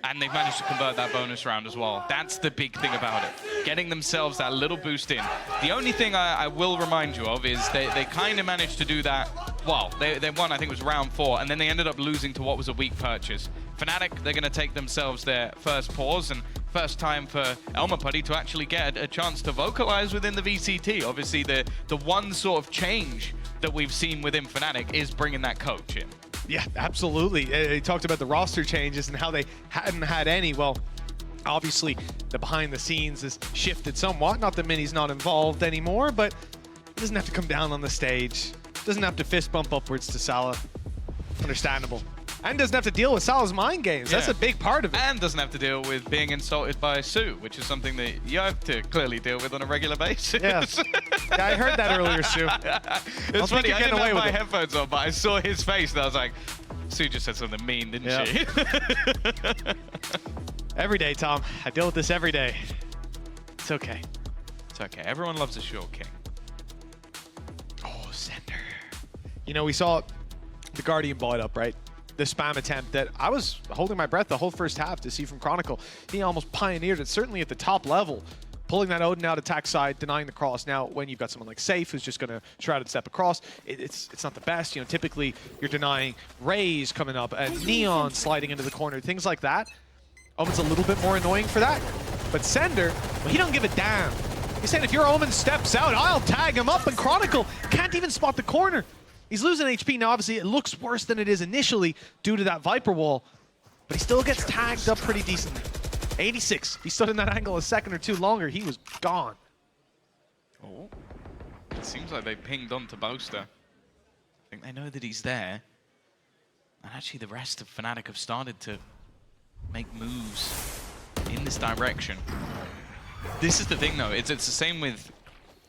And they've managed to convert that bonus round as well. That's the big thing about it. Getting themselves that little boost in. The only thing I will remind you of is they kind of managed to do that. Well, they won, I think it was round 4, and then they ended up losing to what was a weak purchase. Fnatic, they're going to take themselves their first pause, and first time for Elmer Putty to actually get a chance to vocalize within the VCT. Obviously, the one sort of change that we've seen within Fnatic is bringing that coach in. Yeah, absolutely. He talked about the roster changes and how they hadn't had any. Well, obviously, the behind the scenes has shifted somewhat. Not that Minnie's not involved anymore, but he doesn't have to come down on the stage. Doesn't have to fist bump upwards to Salah. Understandable. And doesn't have to deal with Salah's mind games. Yeah. That's a big part of it. And doesn't have to deal with being insulted by Sue, which is something that you have to clearly deal with on a regular basis. Yeah, yeah, I heard that earlier, Sue. It's funny, I didn't have my with it. headphones on, but I saw his face and I was like, Sue just said something mean, didn't Yeah. she? Every day, Tom. I deal with this every day. It's okay. It's okay. Everyone loves a short king. Oh, Sender. You know, we saw the Guardian ball up, right? The spam attempt that I was holding my breath the whole first half to see from Chronicle. He almost pioneered it, certainly at the top level. Pulling that Odin out attack side, denying the cross. Now, when you've got someone like Safe who's just going to shrouded step across, it's not the best. You know, typically you're denying Rays coming up and Neon sliding into the corner, things like that. Omen's a little bit more annoying for that. But Sender, well, he don't give a damn. He's saying if your Omen steps out, I'll tag him up, and Chronicle can't even spot the corner. He's losing HP. Now, obviously, it looks worse than it is initially due to that Viper wall, but he still gets tagged up pretty decently. 86. He stood in that angle a second or two longer. He was gone. Oh. It seems like they pinged on to Boaster. I think they know that he's there. And actually, the rest of Fnatic have started to make moves in this direction. This is the thing, though. It's the same with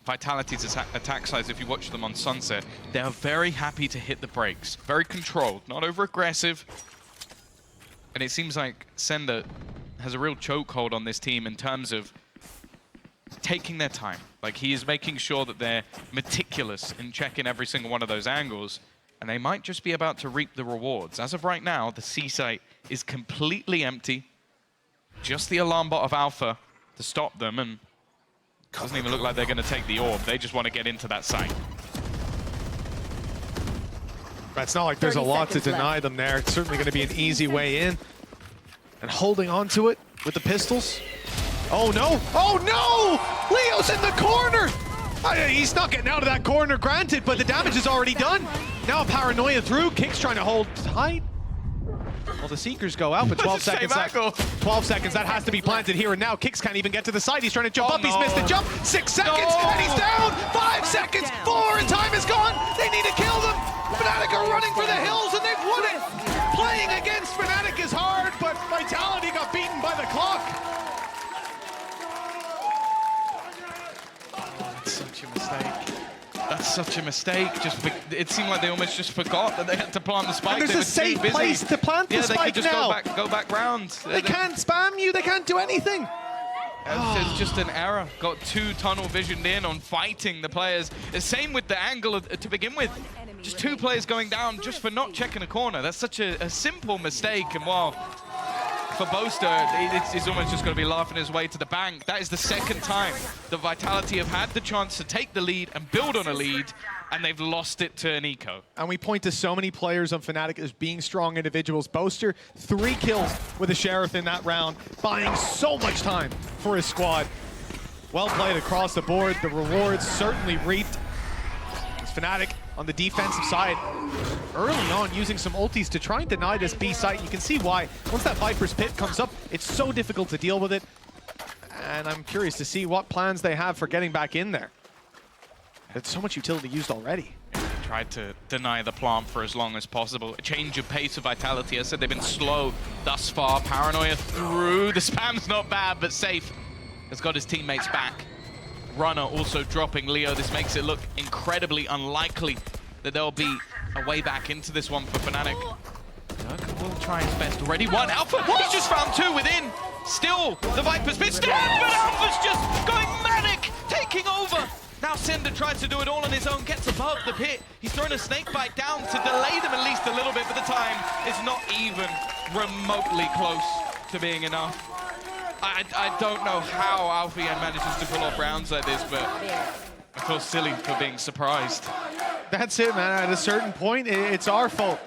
Vitality's attack size. If you watch them on Sunset, they're very happy to hit the brakes. Very controlled, not over-aggressive. And it seems like Sender has a real chokehold on this team in terms of taking their time. Like, he is making sure that they're meticulous in checking every single one of those angles, and they might just be about to reap the rewards. As of right now, the C site is completely empty. Just the alarm bot of Alpha to stop them, and it doesn't even look like they're going to take the orb. They just want to get into that site. It's not like there's a lot to deny them there. It's certainly going to be an easy way in. And holding on to it with the pistols. Oh, no. Oh, no! Leo's in the corner! He's not getting out of that corner, granted, but the damage is already done. Now Paranoia through. Kick's trying to hold tight. Well, the Seekers go out, but 12 seconds. 12 seconds. That has to be planted here and now. Kicks can't even get to the side. He's trying to jump up. He's missed the jump. 6 seconds, and he's down. 5 seconds. 4, and time is gone. They need to kill them. Fnatic are running for the hills, and they've won it. Playing against Fnatic is hard, but Vitality got beaten by the clock. That's such a mistake. That's such a mistake. It seemed like they almost just forgot that they had to plant the spike. And there's a safe place to plant the spike now. Yeah, they could just go back round. They can't spam you. They can't do anything. It's just an error. Got 2 tunnel visioned in on fighting the players. The same with the angle to begin with. Just 2 players going down just for not checking a corner. That's such a simple mistake. And while for Boaster, it's almost just going to be laughing his way to the bank. That is the second time that Vitality have had the chance to take the lead and build on a lead, and they've lost it to an eco. And we point to so many players on Fnatic as being strong individuals. Boaster, 3 kills with a Sheriff in that round, buying so much time for his squad. Well played across the board. The rewards certainly reaped. As Fnatic on the defensive side, early on using some ultis to try and deny this B site. You can see why. Once that Viper's Pit comes up, it's so difficult to deal with it. And I'm curious to see what plans they have for getting back in there. There's so much utility used already. Tried to deny the plant for as long as possible. A change of pace of Vitality. I said they've been slow thus far. Paranoia through. The spam's not bad, but Safe has got his teammates back. Runner also dropping Leo. This makes it look incredibly unlikely that there'll be a way back into this one for Fnatic. Durka will try his best. Already one. Alpha, he's just found 2 within. Still, the Viper's been stabbed, but Alpha's just going manic, taking over. Now Cinder tries to do it all on his own, gets above the pit. He's throwing a snake bite down to delay them at least a little bit, but the time is not even remotely close to being enough. I don't know how Alpha manages to pull off rounds like this, but I feel silly for being surprised. That's it, man. At a certain point, it's our fault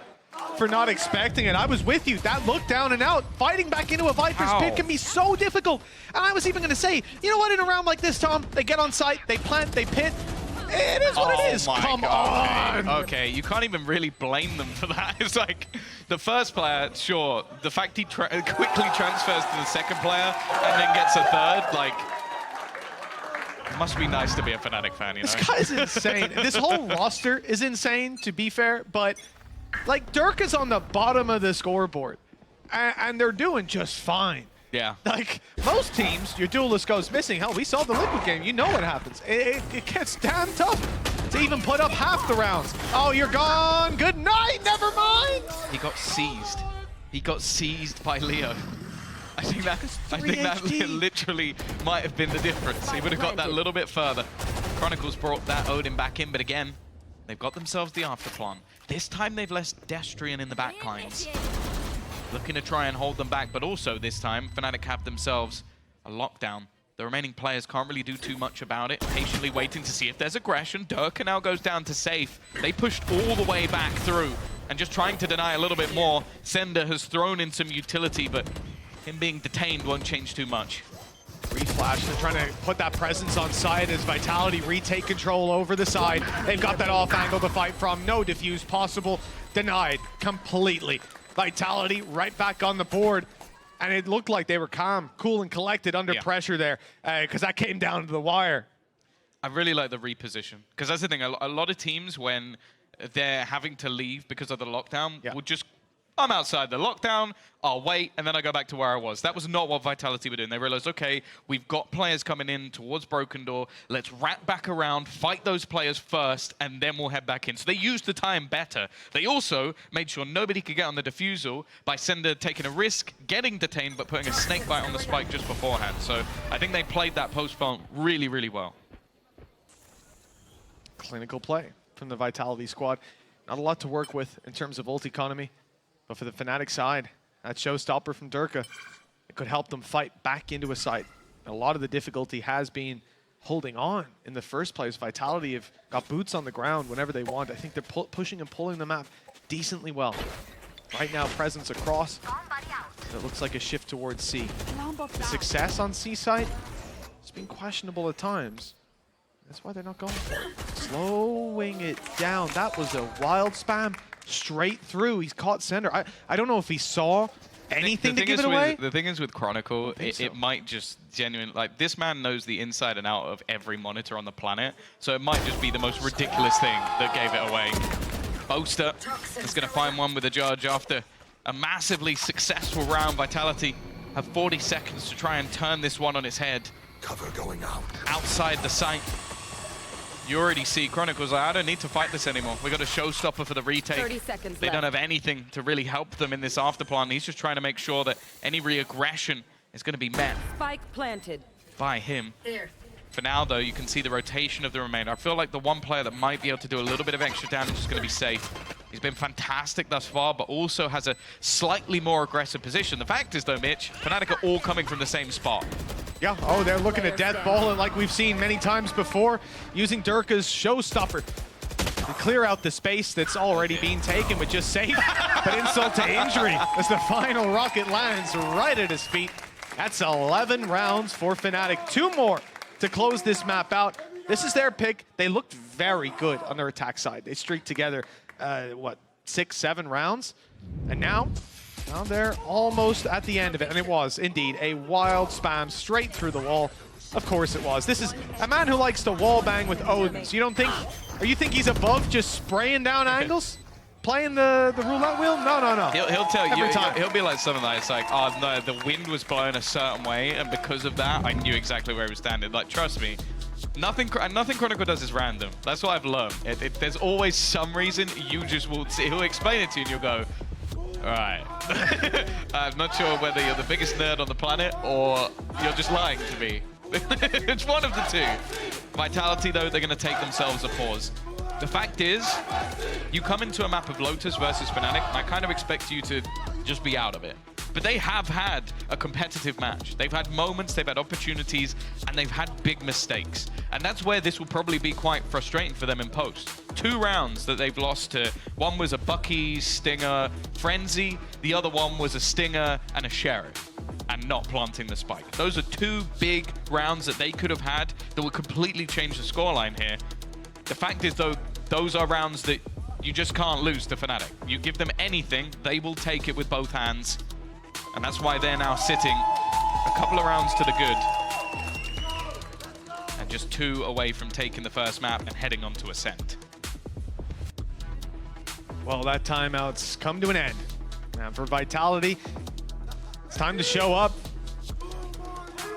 for not expecting it. I was with you. That look down and out, fighting back into a Viper's Pit can be so difficult. And I was even going to say, you know what, in a round like this, Tom, they get on site, they plant, they pit. It is what it is. Come on. Okay, you can't even really blame them for that. It's like the first player, sure. The fact he quickly transfers to the second player and then gets a third, like, it must be nice to be a Fnatic fan, you know? This guy's insane. This whole roster is insane, to be fair, but like Durka's on the bottom of the scoreboard, and they're doing just fine. Yeah. Like, most teams, your duelist goes missing. Hell, we saw the Liquid game. You know what happens. It gets damn tough to even put up half the rounds. Oh, you're gone. Good night. Never mind. He got seized. He got seized by Leo. I think that literally might have been the difference. He would have got that a little bit further. Chronicles brought that Odin back in, but again, they've got themselves the afterplan. This time they've left Destrian in the backlines. Looking to try and hold them back, but also this time, Fnatic have themselves a lockdown. The remaining players can't really do too much about it, patiently waiting to see if there's aggression. Durka now goes down to Safe. They pushed all the way back through, and just trying to deny a little bit more. Sender has thrown in some utility, but him being detained won't change too much. Reflash, they're trying to put that presence on side as Vitality retake control over the side. They've got that off angle to fight from. No defuse possible. Denied completely. Vitality right back on the board. And it looked like they were calm, cool, and collected under pressure there, because that came down to the wire. I really like the reposition, because that's the thing. A lot of teams, when they're having to leave because of the lockdown, will just, I'm outside the lockdown, I'll wait, and then I go back to where I was. That was not what Vitality were doing. They realized, okay, we've got players coming in towards Broken Door. Let's wrap back around, fight those players first, and then we'll head back in. So they used the time better. They also made sure nobody could get on the defusal by Sender taking a risk, getting detained, but putting a snake bite on the spike just beforehand. So I think they played that post-phone really, really well. Clinical play from the Vitality squad. Not a lot to work with in terms of ult economy. But for the Fnatic side, that showstopper from Durka, it could help them fight back into a site. And a lot of the difficulty has been holding on in the first place. Vitality have got boots on the ground whenever they want. I think they're pushing and pulling the map decently well. Right now, presence across. It looks like a shift towards C. The success on C site has been questionable at times. That's why they're not going for it. Slowing it down. That was a wild spam straight through. He's caught center. I don't know if he saw anything to give it away. The thing is with Chronicle, so. it might just genuinely, like, this man knows the inside and out of every monitor on the planet, so it might just be the most ridiculous thing that gave it away. Boaster is going to find one with the judge after a massively successful round. Vitality have 40 seconds to try and turn this one on its head. Cover going out. Outside the site. You already see Chronicle's like, I don't need to fight this anymore. We got a showstopper for the retake. 30 seconds They left. don't have anything to really help them in this afterplan. He's just trying to make sure that any re-aggression is going to be met Spike planted. by him. There. For now, though, you can see the rotation of the remainder. I feel like the one player that might be able to do a little bit of extra damage is going to be safe. He's been fantastic thus far, but also has a slightly more aggressive position. The fact is, though, Mitch, Fnatic are all coming from the same spot. Yeah, oh, they're looking to death ball it like we've seen many times before, using Durka's showstopper to clear out the space that's already being taken with just safe, but insult to injury as the final rocket lands right at his feet. That's 11 rounds for Fnatic. 2 more to close this map out. This is their pick. They looked very good on their attack side. They streaked together, what, 6, 7 rounds? And now they're almost at the end of it. And it was indeed a wild spam straight through the wall. Of course it was. This is a man who likes to wall bang with Odins. You don't think, or you think he's above just spraying down angles? Playing the roulette wheel? No, no, no. He'll tell Every you, time. he'll be like something like, it's like, oh no, the wind was blowing a certain way, and because of that, I knew exactly where he was standing. Like, trust me, nothing Chronicle does is random. That's what I've learned. There's always some reason. You just will see. He'll explain it to you, and you'll go, all right. I'm not sure whether you're the biggest nerd on the planet or you're just lying to me. It's one of the two. Vitality, though, they're going to take themselves a pause. The fact is, you come into a map of Lotus versus Fnatic, and I kind of expect you to just be out of it. But they have had a competitive match. They've had moments, they've had opportunities, and they've had big mistakes. And that's where this will probably be quite frustrating for them in post. 2 rounds that they've lost to. One was a Bucky, Stinger, Frenzy. The other one was a Stinger and a Sheriff, and not planting the spike. Those are 2 big rounds that they could have had that would completely change the scoreline here. The fact is, though, those are rounds that you just can't lose to Fnatic. You give them anything, they will take it with both hands. And that's why they're now sitting a couple of rounds to the good. And just 2 away from taking the first map and heading on to Ascent. Well, that timeout's come to an end. Now for Vitality, it's time to show up.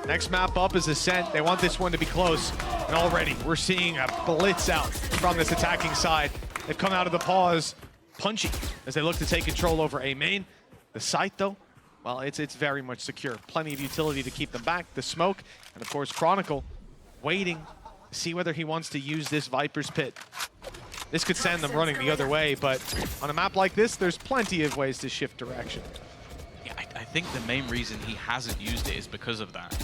Next map up is Ascent. They want this one to be close. And already we're seeing a blitz out from this attacking side. They've come out of the pause punchy as they look to take control over A main. The site, though, well, it's very much secure. Plenty of utility to keep them back. The smoke, and of course Chronicle waiting to see whether he wants to use this Viper's Pit. This could send them running the other way, but on a map like this, there's plenty of ways to shift direction. Yeah, I think the main reason he hasn't used it is because of that.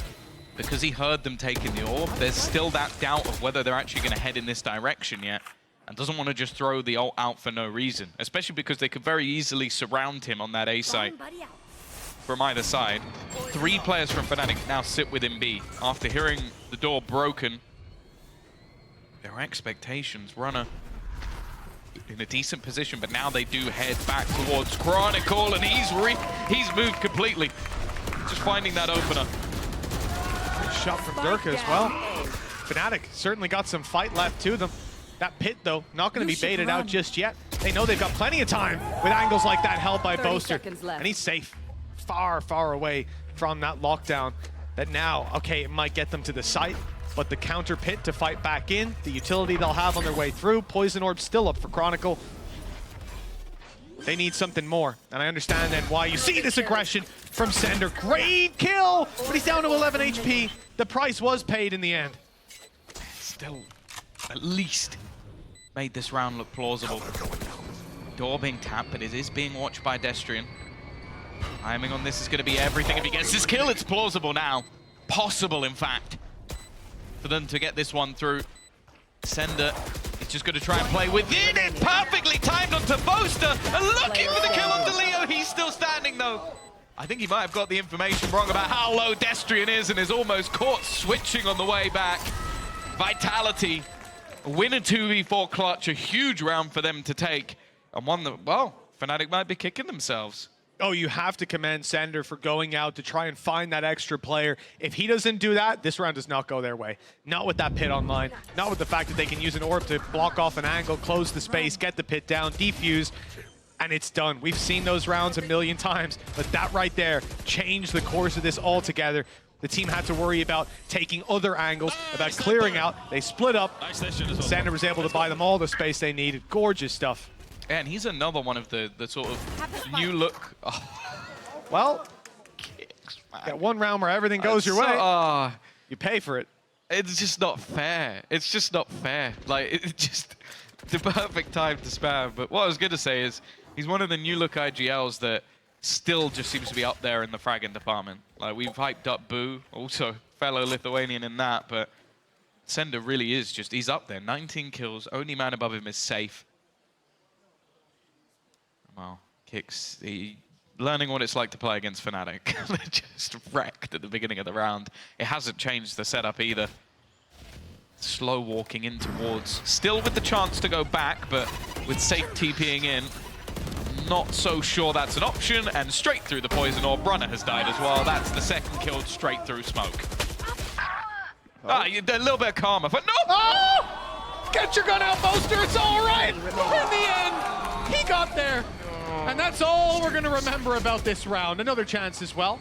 Because he heard them taking the orb, there's still that doubt of whether they're actually going to head in this direction yet, and doesn't want to just throw the ult out for no reason, especially because they could very easily surround him on that A site from either side. 3 players from Fnatic now sit within B. After hearing the door broken, their expectations, Runner in a decent position, but now they do head back towards Chronicle, and he's moved completely. Just finding that opener. Shot from Durka as well. Fnatic certainly got some fight left to them. That pit, though, not going to be baited out just yet. They know they've got plenty of time with angles like that held by Boaster. And he's safe, far, far away from that lockdown. That now, okay, it might get them to the site, but the counter pit to fight back in, the utility they'll have on their way through. Poison Orb still up for Chronicle. They need something more, and I understand then why you see this aggression from Sender. Great kill, but he's down to 11 HP. The price was paid in the end. Still, at least, made this round look plausible. Door being tapped, but it is being watched by Destrian. Timing on this is going to be everything. If he gets this kill, it's plausible now. Possible, in fact, for them to get this one through. Sender is just going to try and play within it. Perfectly timed onto Boaster. And looking for the kill onto Leo. He's still standing, though. I think he might have got the information wrong about how low Destrian is and is almost caught switching on the way back. Vitality win a 2v4 clutch, a huge round for them to take, and one that, well, Fnatic might be kicking themselves. Oh, you have to commend Sender for going out to try and find that extra player. If he doesn't do that, this round does not go their way. Not with that pit online. Not with the fact that they can use an orb to block off an angle, close the space, get the pit down, defuse, and it's done. We've seen those rounds a million times, but that right there changed the course of this altogether. The team had to worry about taking other angles, about clearing out. They split up. Sender was able to buy them all the space they needed. Gorgeous stuff. And he's another one of the sort of new look. Oh. Well, got one round where everything goes your way. You pay for it. It's just not fair. It's just not fair. Like, it's just the perfect time to spam. But what I was going to say is he's one of the new look IGLs that still just seems to be up there in the fragging department. Like, we've hyped up Boo, also fellow Lithuanian in that, but Sender really is just, he's up there. 19 kills, only man above him is safe. Well, Kicks, learning what it's like to play against Fnatic. They just wrecked at the beginning of the round. It hasn't changed the setup either. Slow walking in towards, still with the chance to go back, but with safe TPing in, not so sure that's an option, and straight through the poison orb. Runner has died as well. That's the second kill straight through smoke. A little bit of karma, but no! Oh! Get your gun out, Boaster, it's all right! In the end, he got there. And that's all we're gonna remember about this round. Another chance as well.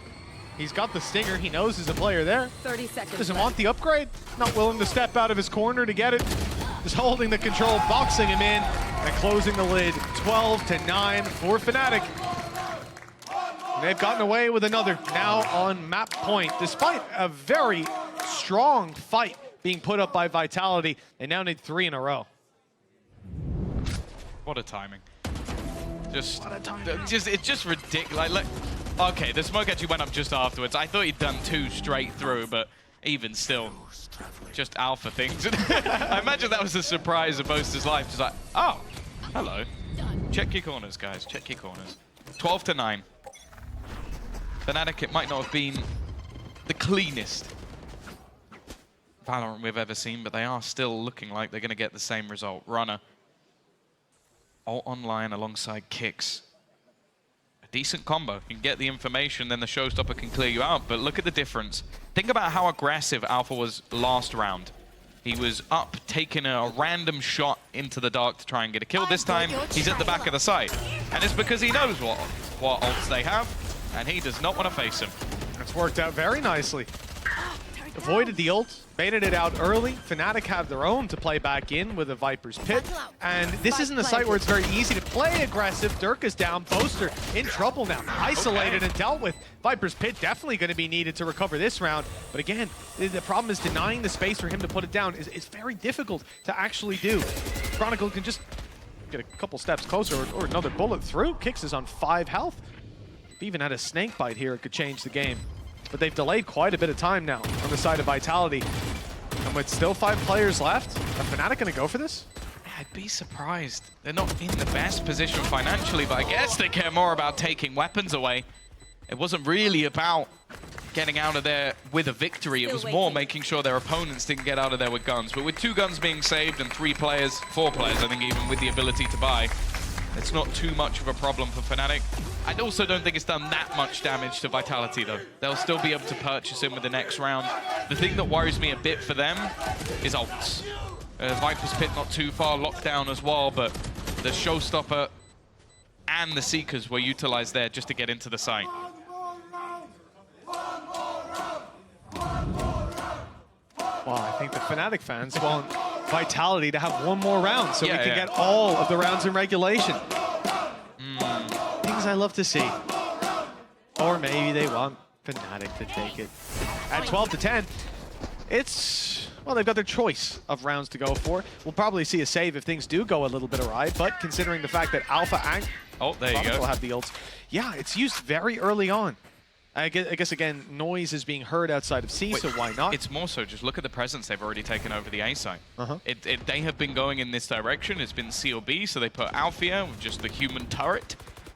He's got the stinger, he knows there's a player there. 30 seconds. Doesn't want the upgrade, not willing to step out of his corner to get it. Just holding the control, boxing him in, and closing the lid. 12-9 for Fnatic. And they've gotten away with another, now on map point. Despite a very strong fight being put up by Vitality, they now need 3 in a row. What a timing. It's just ridiculous. Like, okay, the smoke actually went up just afterwards. I thought he'd done 2 straight through, but even still, just alpha things. I imagine that was a surprise of Boaster's life. Just like, oh, hello. Check your corners, guys. Check your corners. 12-9. Fnatic, it might not have been the cleanest Valorant we've ever seen, but they are still looking like they're going to get the same result. Runner. All online alongside Kicks. A decent combo. You can get the information, then the showstopper can clear you out, but look at the difference. Think about how aggressive Alpha was last round. He was up, taking a random shot into the dark to try and get a kill. This time, he's at the back of the site. And it's because he knows what ults they have, and he does not want to face him. That's worked out very nicely. Avoided the ult, baited it out early. Fnatic have their own to play back in with a Viper's Pit. And this isn't a site where it's very easy to play aggressive. Dirk is down, Boaster in trouble now. Isolated and dealt with. Viper's Pit definitely going to be needed to recover this round. But again, the problem is denying the space for him to put it down is very difficult to actually do. Chronicle can just get a couple steps closer or another bullet through. Kicks is on 5 health. If he even had a snake bite here, it could change the game. But they've delayed quite a bit of time now on the side of Vitality. And with still 5 players left, are Fnatic going to go for this? I'd be surprised. They're not in the best position financially, but I guess they care more about taking weapons away. It wasn't really about getting out of there with a victory. It was more making sure their opponents didn't get out of there with guns. But with 2 guns being saved and 3 players, 4 players, I think, even with the ability to buy, it's not too much of a problem for Fnatic. I also don't think it's done that much damage to Vitality, though. They'll still be able to purchase him with the next round. The thing that worries me a bit for them is ults. Viper's Pit not too far, lockdown as well, but the Showstopper and the Seekers were utilized there just to get into the site. Well, I think the Fnatic fans want Vitality to have 1 more round so we can get all of the rounds in regulation. Things I love to see. Or maybe they want Fnatic to take it. At 12-10, it's, well, they've got their choice of rounds to go for. We'll probably see a save if things do go a little bit awry, but considering the fact that Alpha and will have the ults, yeah, it's used very early on. I guess, again, noise is being heard outside of C, so why not? It's more so just look at the presence they've already taken over the A site. They have been going in this direction. It's been C or B, so they put Alfia with just the human turret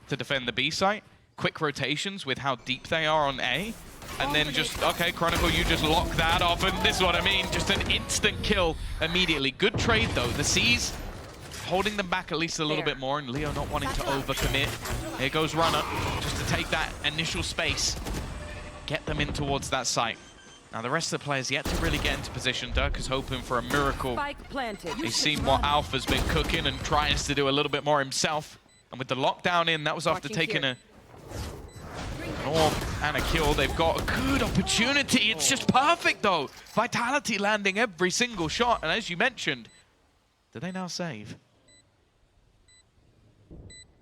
to defend the B site. Quick rotations with how deep they are on A. And then just, okay, Chronicle, you just lock that off, and this is what I mean, just an instant kill immediately. Good trade, though. The C's holding them back at least a little bit more, and Leo not wanting to overcommit. Here goes Runner, just to take that initial space, get them in towards that site. Now, the rest of the players yet to really get into position. Dirk is hoping for a miracle. He's seen what Alpha's been cooking and tries to do a little bit more himself. And with the lockdown in, that was after taking an orb and a kill. They've got a good opportunity. It's just perfect, though. Vitality landing every single shot. And as you mentioned, do they now save?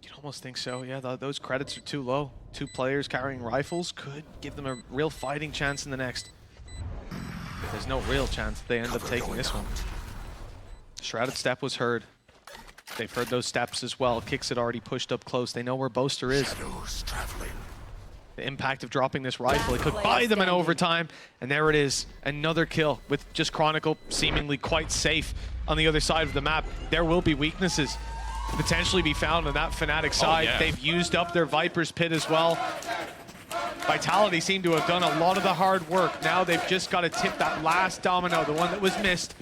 You'd almost think so, yeah. Those credits are too low. 2 players carrying rifles could give them a real fighting chance in the next. But there's no real chance they end up taking this one. Shrouded step was heard. They've heard those steps as well. Kicks had already pushed up close. They know where Boaster is. The impact of dropping this rifle, it could buy them an overtime. And there it is, another kill with just Chronicle seemingly quite safe on the other side of the map. There will be weaknesses to potentially be found on that Fnatic side. They've used up their Viper's Pit as well. Vitality seem to have done a lot of the hard work. Now they've just got to tip that last domino, the one that was missed,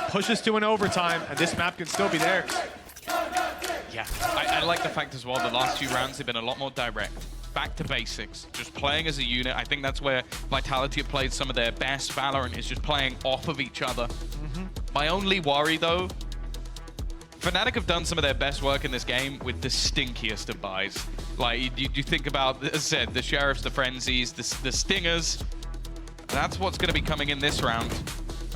pushes to an overtime, and this map can still be theirs. Yeah, I like the fact as well, the last few rounds have been a lot more direct. Back to basics, just playing as a unit. I think that's where Vitality have played some of their best. Valorant is just playing off of each other. My only worry, though, Fnatic have done some of their best work in this game with the stinkiest of buys. Like, you think about, as I said, the Sheriffs, the Frenzies, the Stingers. That's what's going to be coming in this round.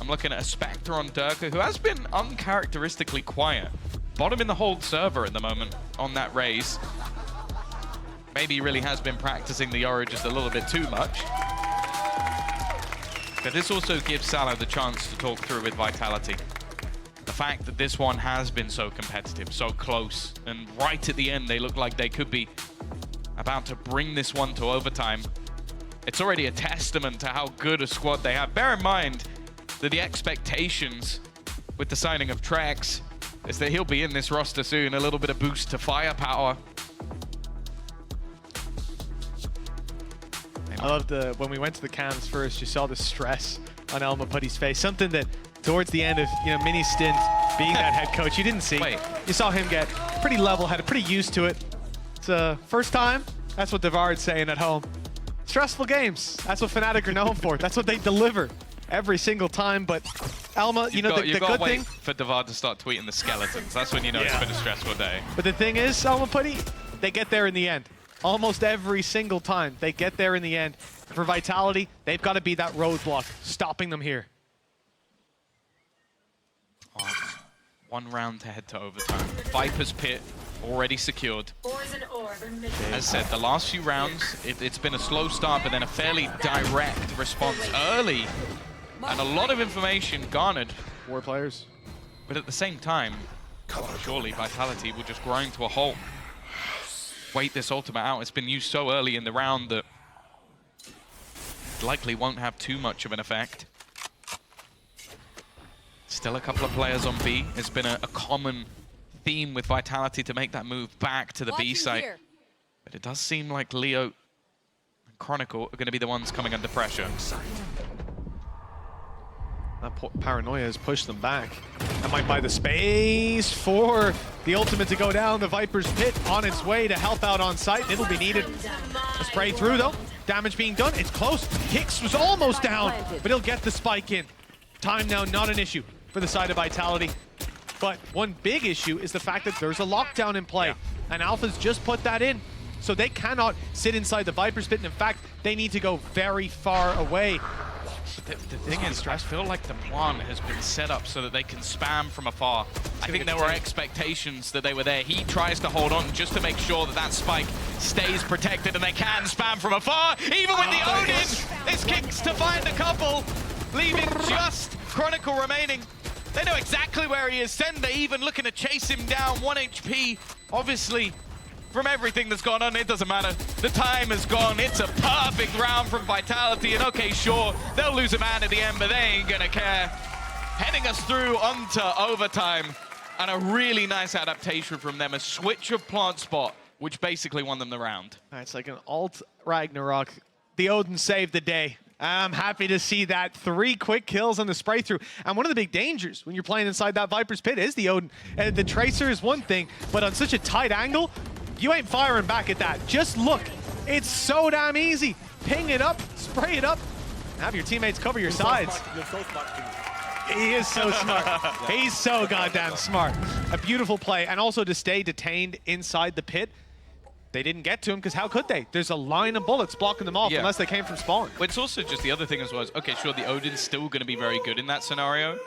I'm looking at a Spectre on Durka, who has been uncharacteristically quiet. Bottom in the hold server at the moment on that raise. Maybe he really has been practicing the Yoru just a little bit too much. But this also gives Salah the chance to talk through with Vitality. The fact that this one has been so competitive, so close, and right at the end they look like they could be about to bring this one to overtime. It's already a testament to how good a squad they have. Bear in mind that the expectations with the signing of Trex is that he'll be in this roster soon, a little bit of boost to firepower. I loved when we went to the cams first, you saw the stress on Elma Putty's face. Something that towards the end of mini stint being that head coach, you didn't see. You saw him get pretty level-headed, pretty used to it. It's first time. That's what Devard's saying at home. Stressful games. That's what Fnatic are known for. That's what they deliver every single time. But Elma, the good thing for Devard to start tweeting the skeletons. That's when you know it's been a stressful day. But the thing is, Elma Putty, they get there in the end. Almost every single time, they get there in the end. For Vitality, they've got to be that roadblock, stopping them here. One round to head to overtime. Viper's Pit already secured. As I said, the last few rounds, it's been a slow start, but then a fairly direct response early. And a lot of information garnered. 4 players. But at the same time, surely Vitality will just grind to a halt. Wait this ultimate out. It's been used so early in the round that it likely won't have too much of an effect. Still a couple of players on B. It's been a common theme with Vitality to make that move back to the B site. But it does seem like Leo and Chronicle are going to be the ones coming under pressure. That paranoia has pushed them back. That might buy the space for the ultimate to go down. The Viper's Pit on its way to help out on site. It'll be needed. A spray through, though. Damage being done. It's close. Kicks was almost down, but he'll get the spike in. Time now, not an issue for the side of Vitality. But one big issue is the fact that there's a lockdown in play. And Alpha's just put that in. So they cannot sit inside the Viper's Pit. And in fact, they need to go very far away. But the thing is, I feel like the plan has been set up so that they can spam from afar. I think there were expectations that they were there. He tries to hold on just to make sure that that spike stays protected and they can spam from afar. Even with the Odin, it's Kicks to find a couple, leaving just Chronicle remaining. They know exactly where he is. Sender even looking to chase him down. 1 HP, obviously. From everything that's gone on, it doesn't matter. The time is gone. It's a perfect round from Vitality. And okay, sure, they'll lose a man at the end, but they ain't gonna care. Heading us through onto overtime. And a really nice adaptation from them. A switch of plant spot, which basically won them the round. It's like an alt Ragnarok the Odin saved the day. I'm happy to see that. 3 quick kills on the spray through. And one of the big dangers when you're playing inside that Viper's pit is the Odin. And the Tracer is one thing, but on such a tight angle, you ain't firing back at that. Just look. It's so damn easy. Ping it up, spray it up, have your teammates cover your sides. You're so smart. He is so smart. He's so goddamn smart. A beautiful play. And also to stay detained inside the pit. They didn't get to him because how could they? There's a line of bullets blocking them off unless they came from spawn. Well, it's also just the other thing as well. Okay, sure, the Odin's still going to be very good in that scenario.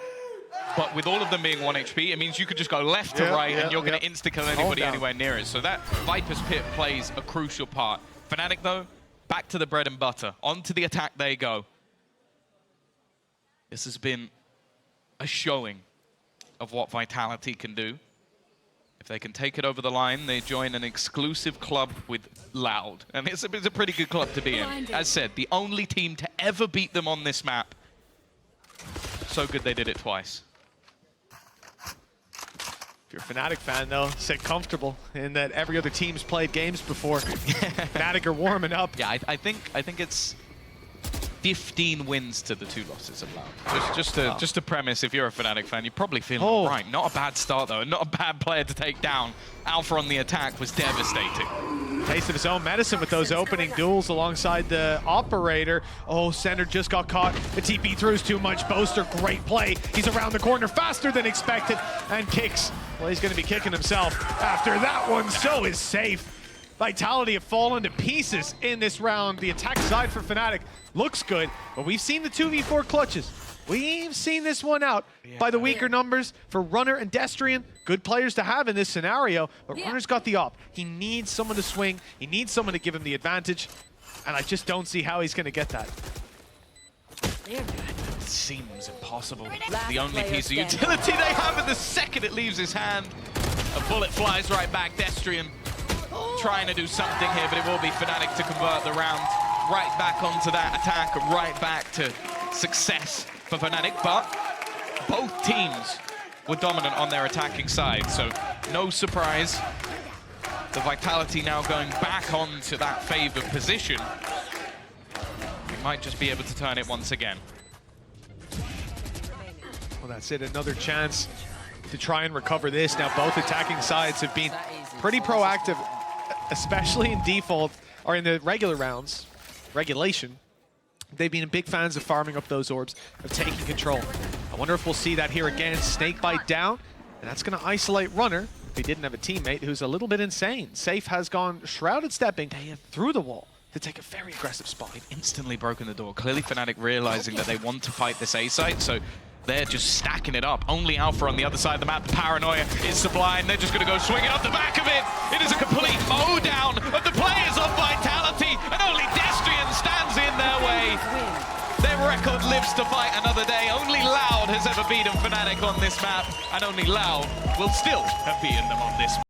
But with all of them being 1 HP, it means you could just go left to right and you're going to insta-kill anybody anywhere near it. So that Viper's pit plays a crucial part. Fnatic, though, back to the bread and butter. Onto the attack they go. This has been a showing of what Vitality can do. If they can take it over the line, they join an exclusive club with Loud. And it's a pretty good club to be in. As said, the only team to ever beat them on this map. So good they did it twice. If you're a Fnatic fan, though, sit comfortable in that every other team's played games before. Fnatic are warming up. Yeah, I think it's 15 wins to the 2 losses of Loud. Just a premise, if you're a Fnatic fan, you're probably feeling all right. Not a bad start, though, and not a bad player to take down. Alpha on the attack was devastating. Taste of his own medicine with those opening duels alongside the operator. Oh, Center just got caught. The TP throughs too much. Boaster, great play. He's around the corner faster than expected and kicks. Well, he's going to be kicking himself after that one. So is safe. Vitality have fallen to pieces in this round. The attack side for Fnatic looks good, but we've seen the 2v4 clutches. We've seen this one out by the weaker numbers for Runner and Destrian. Good players to have in this scenario, but Runner's got the op. He needs someone to swing. He needs someone to give him the advantage, and I just don't see how he's going to get that. It seems impossible. The only piece of utility they have, and the second it leaves his hand, a bullet flies right back. Destrian trying to do something here, but it will be Fnatic to convert the round right back onto that attack, right back to success for Fnatic. But both teams were dominant on their attacking side, so no surprise. The Vitality now going back onto that favored position. We might just be able to turn it once again. Well, that's it. Another chance to try and recover this. Now, both attacking sides have been pretty proactive, especially in default or in the regular rounds, regulation. They've been big fans of farming up those orbs, of taking control. I wonder if we'll see that here again. Snakebite down, and that's going to isolate Runner. If he didn't have a teammate who's a little bit insane. Safe has gone shrouded stepping through the wall to take a very aggressive spot. They've instantly broken the door. Clearly Fnatic realizing that they want to fight this A site, so they're just stacking it up. Only Alpha on the other side of the map. The paranoia is sublime. They're just going to go swinging up the back of it. It is a complete mow-down of the players of Vitality, and only Destrian stands in their way. Their record lives to fight another day. Only Loud has ever beaten Fnatic on this map, and only Loud will still have beaten them on this map.